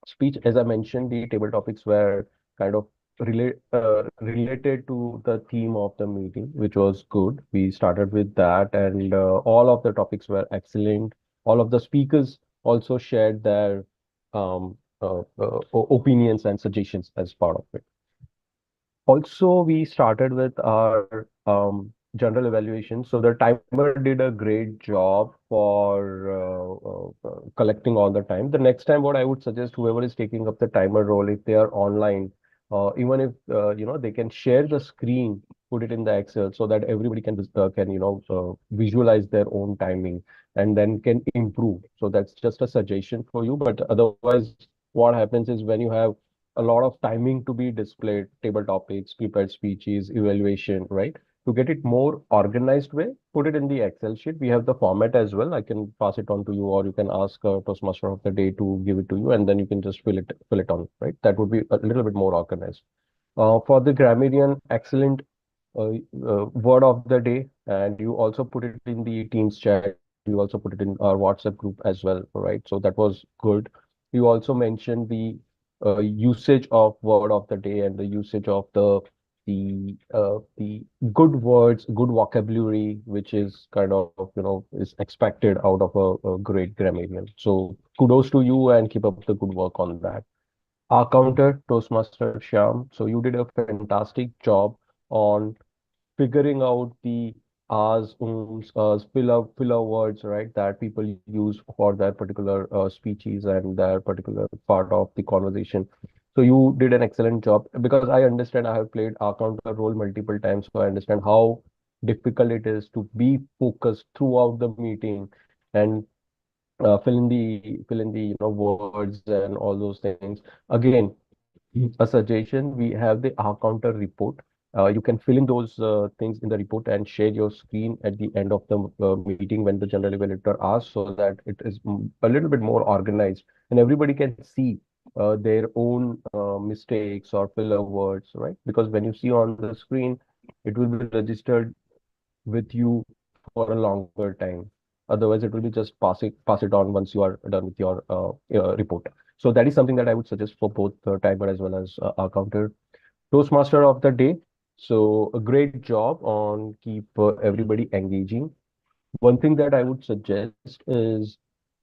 speech. As I mentioned, the table topics were kind of related to the theme of the meeting, which was good. We started with that, and all of the topics were excellent. All of the speakers also shared their opinions and suggestions as part of it. Also, we started with our general evaluation. So the timer did a great job for collecting all the time. The next time, what I would suggest, whoever is taking up the timer role, if they are online, even if they can share the screen, put it in the Excel so that everybody can visualize their own timing and then can improve. So that's just a suggestion for you. But otherwise, what happens is when you have a lot of timing to be displayed, table topics, prepared speeches, evaluation, right? To get it more organized way, put it in the Excel sheet. We have the format as well. I can pass it on to you, or you can ask Toastmaster of the day to give it to you, and then you can just fill it on, right? That would be a little bit more organized. For the grammarian, excellent word of the day, and you also put it in the Teams chat. You also put it in our WhatsApp group as well, right? So that was good. You also mentioned the usage of word of the day and the usage of the good words, good vocabulary, which is kind of, is expected out of a great grammarian. So kudos to you and keep up the good work on that. Our counter, Toastmaster Shyam. So you did a fantastic job on figuring out the ahs, filler words, right, that people use for their particular speeches and their particular part of the conversation. So you did an excellent job, because I understand, I have played our counter role multiple times, so I understand how difficult it is to be focused throughout the meeting and fill in the words and all those things. Again, a suggestion, we have the R counter report. You can fill in those things in the report and share your screen at the end of the meeting when the general evaluator asks, so that it is a little bit more organized and everybody can see their own mistakes or filler words, right? Because when you see on the screen, it will be registered with you for a longer time. Otherwise, it will be just pass it on once you are done with your report. So that is something that I would suggest for both timer as well as our counter. Toastmaster of the day. So a great job on keep everybody engaging. One thing that I would suggest is,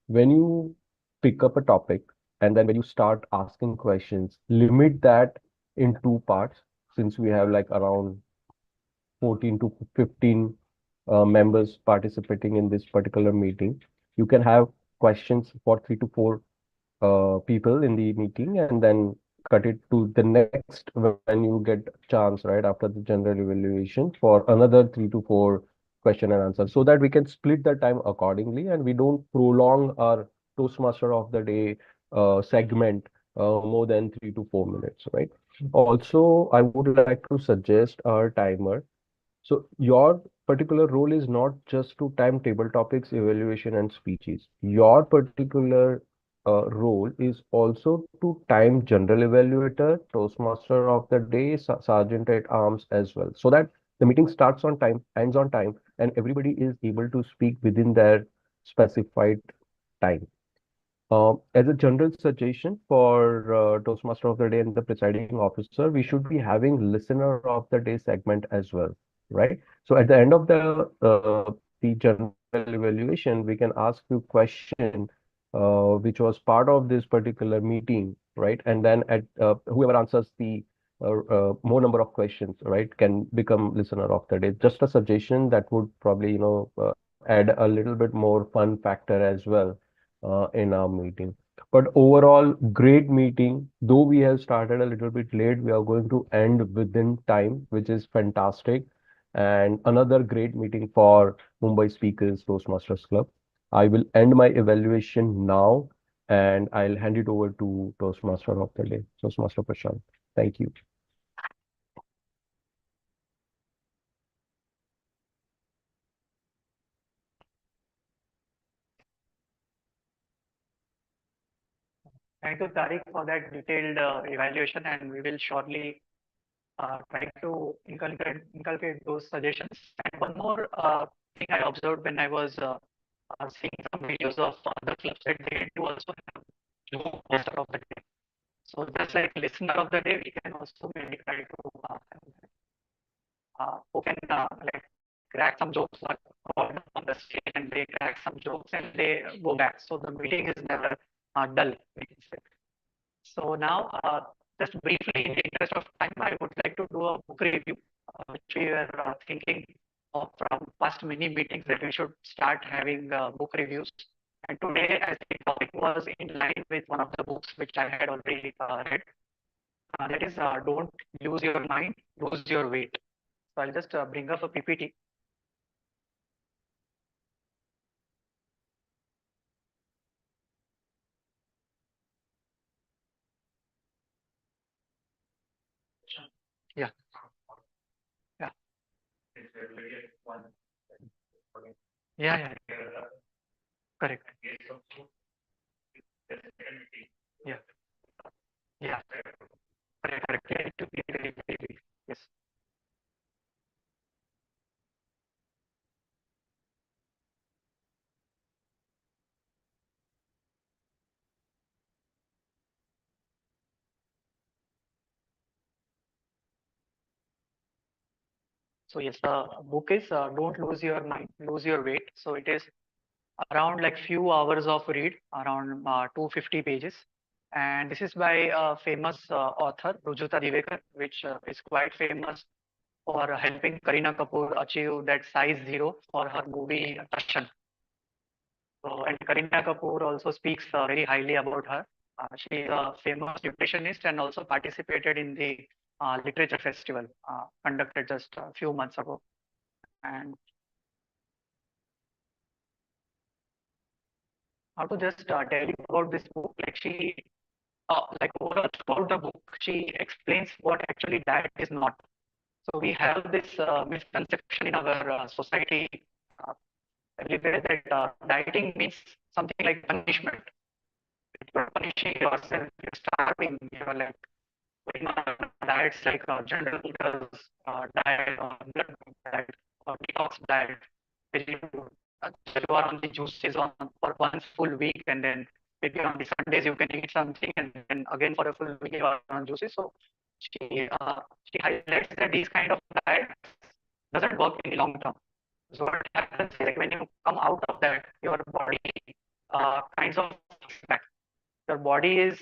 when you pick up a topic and then when you start asking questions, limit that in two parts, since we have like around 14 to 15 members participating in this particular meeting. You can have questions for 3 to 4 people in the meeting, and then cut it to the next when you get chance, right, after the general evaluation, for another 3 to 4 question and answer, so that we can split the time accordingly and we don't prolong our Toastmaster of the day segment more than 3 to 4 minutes, right? Also, I would like to suggest our timer. So your particular role is not just to timetable topics, evaluation, and speeches. Your particular role is also to time general evaluator, Toastmaster of the day, Sergeant at Arms as well, so that the meeting starts on time, ends on time, and everybody is able to speak within their specified time. As a general suggestion for Toastmaster of the Day and the presiding officer, we should be having Listener of the Day segment as well, right? So at the end of the general evaluation, we can ask you question which was part of this particular meeting, right? And then at whoever answers the more number of questions, right, can become Listener of the Day. Just a suggestion that would probably, add a little bit more fun factor as well in our meeting. But overall, great meeting. Though we have started a little bit late, we are going to end within time, which is fantastic. And another great meeting for Mumbai Speakers Toastmasters Club. I will end my evaluation now and I'll hand it over to Toastmaster of the day, Toastmaster Prashant. Thank you.
Thank you, Tariq, for that detailed evaluation, and we will shortly try to inculcate those suggestions. And one more thing I observed when I was seeing some videos of other clubs, that they do also have Zoom master of the day. So just like listener of the day, we can also maybe try to who can like crack some jokes on the stage, and they crack some jokes and they go back. So the meeting is never dull, we can say. So now, just briefly, in the interest of time, I would like to do a book review, which we were thinking of from past many meetings, that we should start having book reviews. And today, as the topic was in line with one of the books which I had already read, that is Don't Lose Your Mind, Lose Your Weight. So I'll just bring up a PPT. Yeah. Yeah. Yeah, yeah, correct. Yeah, yeah, correct, correct. Yes. So yes, the book is Don't Lose Your Mind, Lose Your Weight. So it is around like few hours of read, around 250 pages. And this is by a famous author, Rujuta Divekar, which is quite famous for helping Kareena Kapoor achieve that size zero for her movie Darshan. So, and Kareena Kapoor also speaks very highly about her. She is a famous nutritionist and also participated in the literature festival conducted just a few months ago. And how to just tell you about this book, like she, like overall throughout the book, she explains what actually diet is not. So we have this misconception in our society uh, everywhere that dieting means something like punishment. You're punishing yourself, you're starving, you're like going on diets like General Motors diet or blood group diet or detox diet, where you are on the juices on for one full week, and then maybe on the Sundays you can eat something, and then again for a full week you are on juices. So she highlights that these kind of diets doesn't work in the long term. So what happens is like when you come out of that, your body kinds of back. Your body is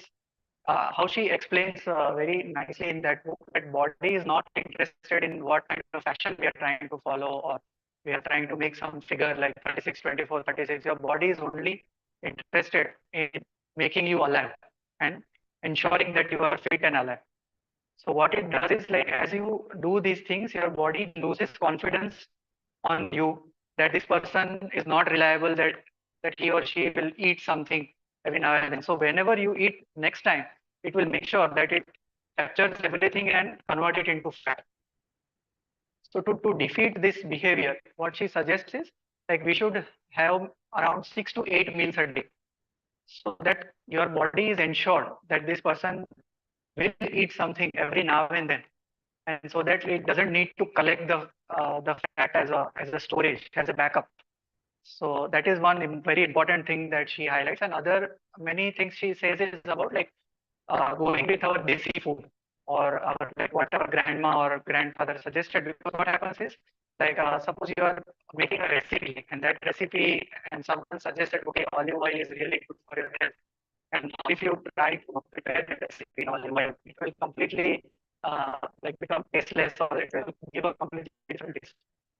how she explains very nicely in that book that body is not interested in what kind of fashion we are trying to follow, or we are trying to make some figure like 36, 24, 36. Your body is only interested in making you alive and ensuring that you are fit and alive. So what it does is like as you do these things, your body loses confidence on you that this person is not reliable, that he or she will eat something every now and then. So whenever you eat next time, it will make sure that it captures everything and convert it into fat. So to defeat this behavior, what she suggests is like we should have around 6 to 8 meals a day, so that your body is ensured that this person will eat something every now and then, and so that it doesn't need to collect the fat as a storage, as a backup. So that is one very important thing that she highlights. And other many things she says is about like going with our desi food, or our like whatever grandma or grandfather suggested. Because what happens is like suppose you are making a recipe, and that recipe and someone suggested, okay, olive oil is really good for your health. And now if you try to prepare the recipe in olive oil, it will completely like become tasteless, or it will give a completely different taste.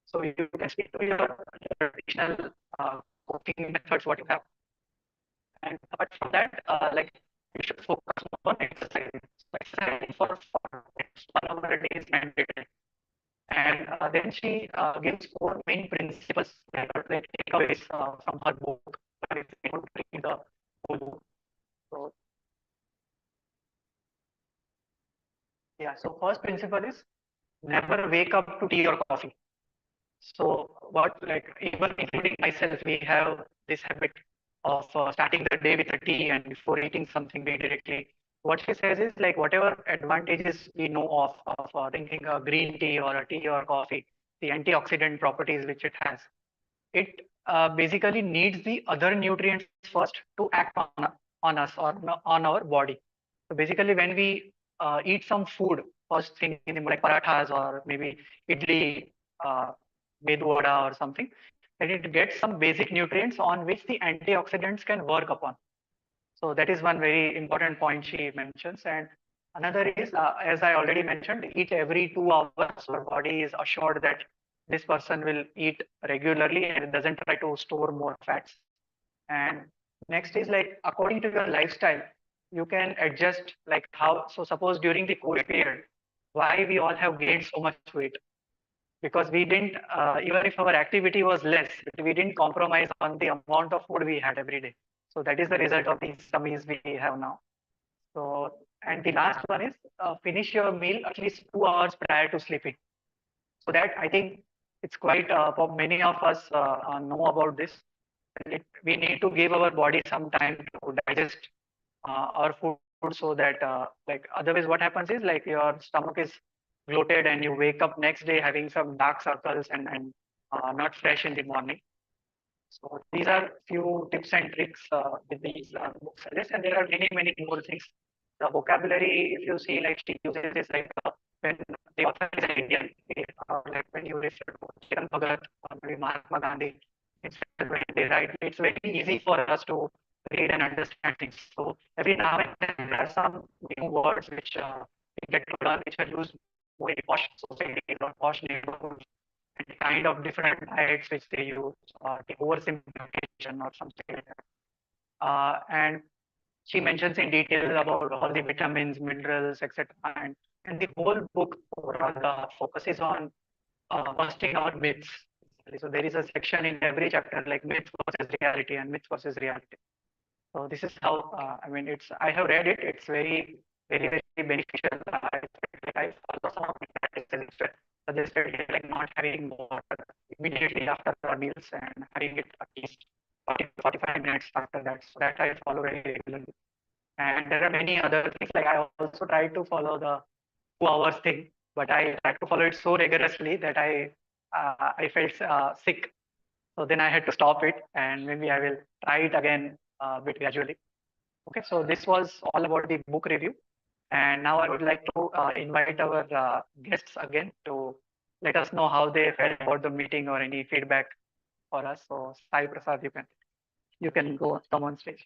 So you can stick to your traditional cooking methods, what you have. And apart from that, like you should focus more on exercise. So exercise for next 1 hour a day is mandatory. And then she gives 4 main principles that are like takeaways from her book. But if you don't read the whole book, so yeah. So first principle is never wake up to tea or coffee. So what, like even including myself, we have this habit of starting the day with a tea and before eating something we directly. What she says is like whatever advantages we know of drinking a green tea or a tea or coffee, the antioxidant properties which it has, it basically needs the other nutrients first to act on us or on our body. So basically when we eat some food first thing in the like parathas or maybe idli, uh, medu vada or something, then it gets some basic nutrients on which the antioxidants can work upon. So that is one very important point she mentions. And another is, as I already mentioned, eat every 2 hours. Our body is assured that this person will eat regularly and it doesn't try to store more fats. And next is like according to your lifestyle, you can adjust like how. So suppose during the COVID period, why we all have gained so much weight? Because we didn't, even if our activity was less, we didn't compromise on the amount of food we had every day. So that is the result of these tummies we have now. So, and the last one is finish your meal at least 2 hours prior to sleeping. So that I think it's quite for many of us know about this. We need to give our body some time to digest our food so that like otherwise what happens is like your stomach is bloated and you wake up next day having some dark circles and not fresh in the morning. So these are few tips and tricks with these books suggest, and there are many more things. The vocabulary, if you see, like she uses is like when the author is an Indian, like when you refer to Chetan Bhagat or maybe Mahatma Gandhi, it's when they write, it's very easy for us to read and understand things. So every now and then there are some new words which we get to learn, which are used more in posh society or posh neighborhoods, and the kind of different diets which they use, the oversimplification or something like that. And she mentions in detail about all the vitamins, minerals, etc. And the whole book overall focuses on busting out myths. So there is a section in every chapter like myth versus reality and myth versus reality. So this is how I mean it's. I have read it. It's very beneficial. I follow some of the practices suggested here, like not having water immediately after our meals and having it at least 40 to 45 minutes after that. So that I follow very regularly. And there are many other things. Like I also try to follow the 2 hours thing, but I tried to follow it so rigorously that I felt sick. So then I had to stop it, and maybe I will try it again a bit gradually. Okay, so this was all about the book review. And now I would like to invite our guests again to let us know how they felt about the meeting or any feedback for us. So Sai Prasad, you can come on stage.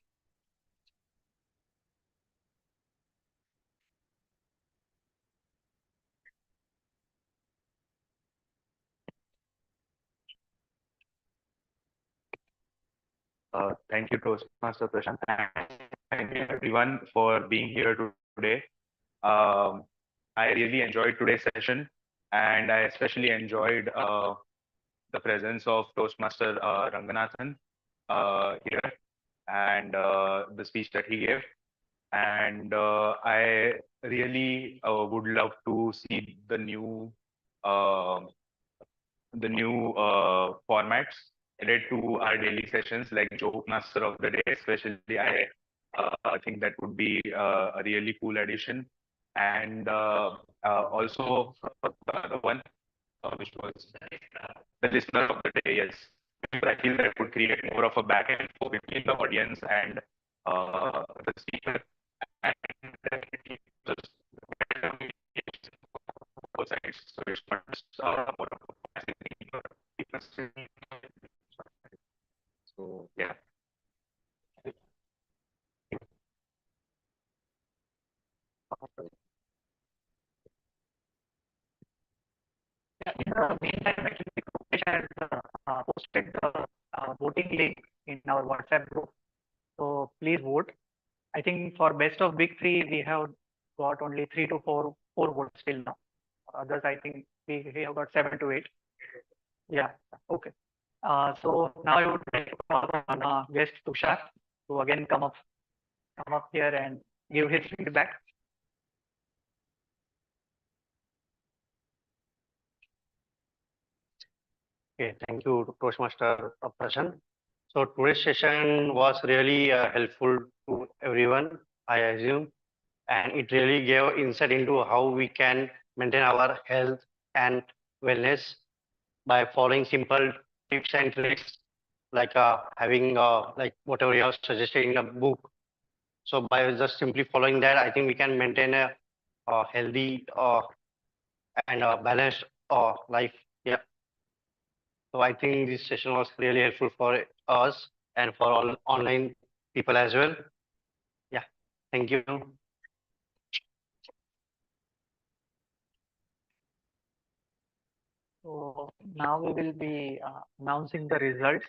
Thank you, Toastmaster Prashant, and thank you everyone for being here today. I really enjoyed today's session, and I especially enjoyed the presence of Toastmaster Ranganathan here and the speech that he gave. And I really would love to see the new formats added to our daily sessions, like Joke Master of the Day, especially. I think that would be a really cool addition. And also the other one, which was the Listener of the Day, yes. I feel that it would create more of a back and forth between the audience and the speaker. And definitely just both sides. So it's not just more of a passive thing, but people. So yeah.
In the meantime, actually, Rupesh has posted the voting link in our WhatsApp group. So please vote. I think for best of big three, we have got only 3 to 4 votes till now. Others, I think we have got 7 to 8. Yeah. Okay. So now I would like to call on guest Tushar to again come up here and give his feedback.
Okay, thank you, Toastmaster Prashant. So today's session was really helpful to everyone, I assume, and it really gave insight into how we can maintain our health and wellness by following simple tips and tricks, like having like whatever you have suggested in the book. So by just simply following that, I think we can maintain a healthy and balanced life. Yeah. So I think this session was really helpful for us and for all online people as well. Yeah, thank you.
So now we will be announcing the results.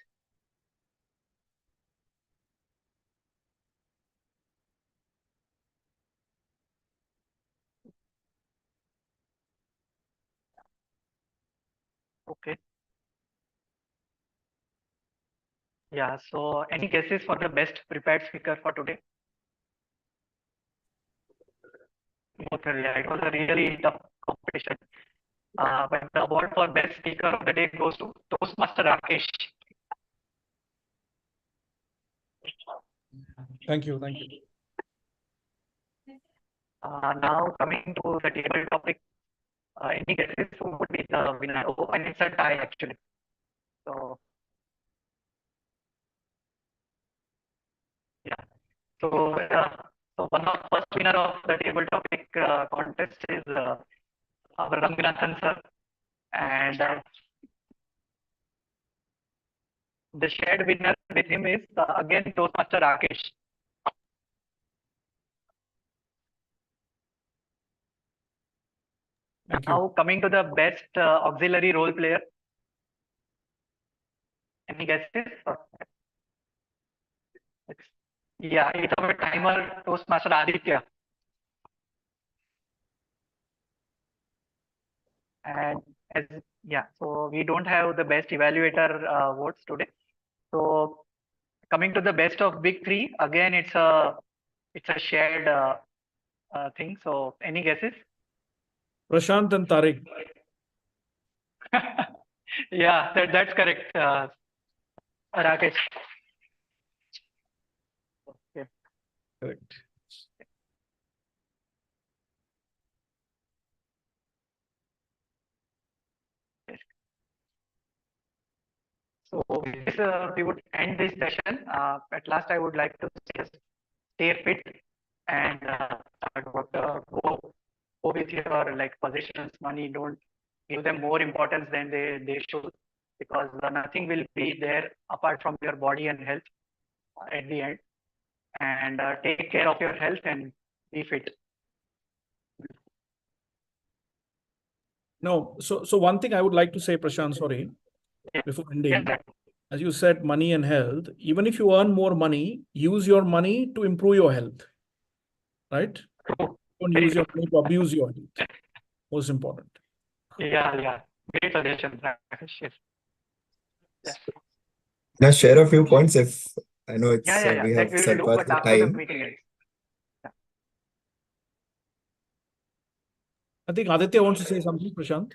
Okay. Yeah, so any guesses for the best prepared speaker for today? Yeah, it was a really tough competition. But the award for best speaker of the day goes to Toastmaster Rakesh.
Thank you. Thank you.
Now coming to the table topic, any guesses who would be the winner? Oh, and it's a tie actually. So yeah. So one of first winner of the table topic contest is our Raghunathan sir, and the shared winner with him is again Toastmaster Rakesh. Now coming to the best auxiliary role player. Any guesses? Yeah, it's our timer Toastmaster Aditya. And so we don't have the best evaluator votes today. So coming to the best of big three, again it's a shared thing. So any guesses?
Prashant and Tariq.
Yeah, that's correct. Rakesh. Okay.
Correct.
So with this, we would end this session. At last, I would like to suggest stay fit and go with your like possessions, money. Don't give them more importance than they should, because nothing will be there apart from your body and health at the end. And take care of your health and be fit.
No, so one thing I would like to say, Prashant, sorry, before ending, as you said, money and health, even if you earn more money, use your money to improve your health, right? Don't use your money to abuse your health. Most important.
Yeah. Great suggestion, Rakesh. Yes.
Now share a few points if I know it's
Yeah.
we
That
have
we will do,
surpassed
but
the
after the
time.
meeting ends.
I think Aditya wants to say something, Prashant.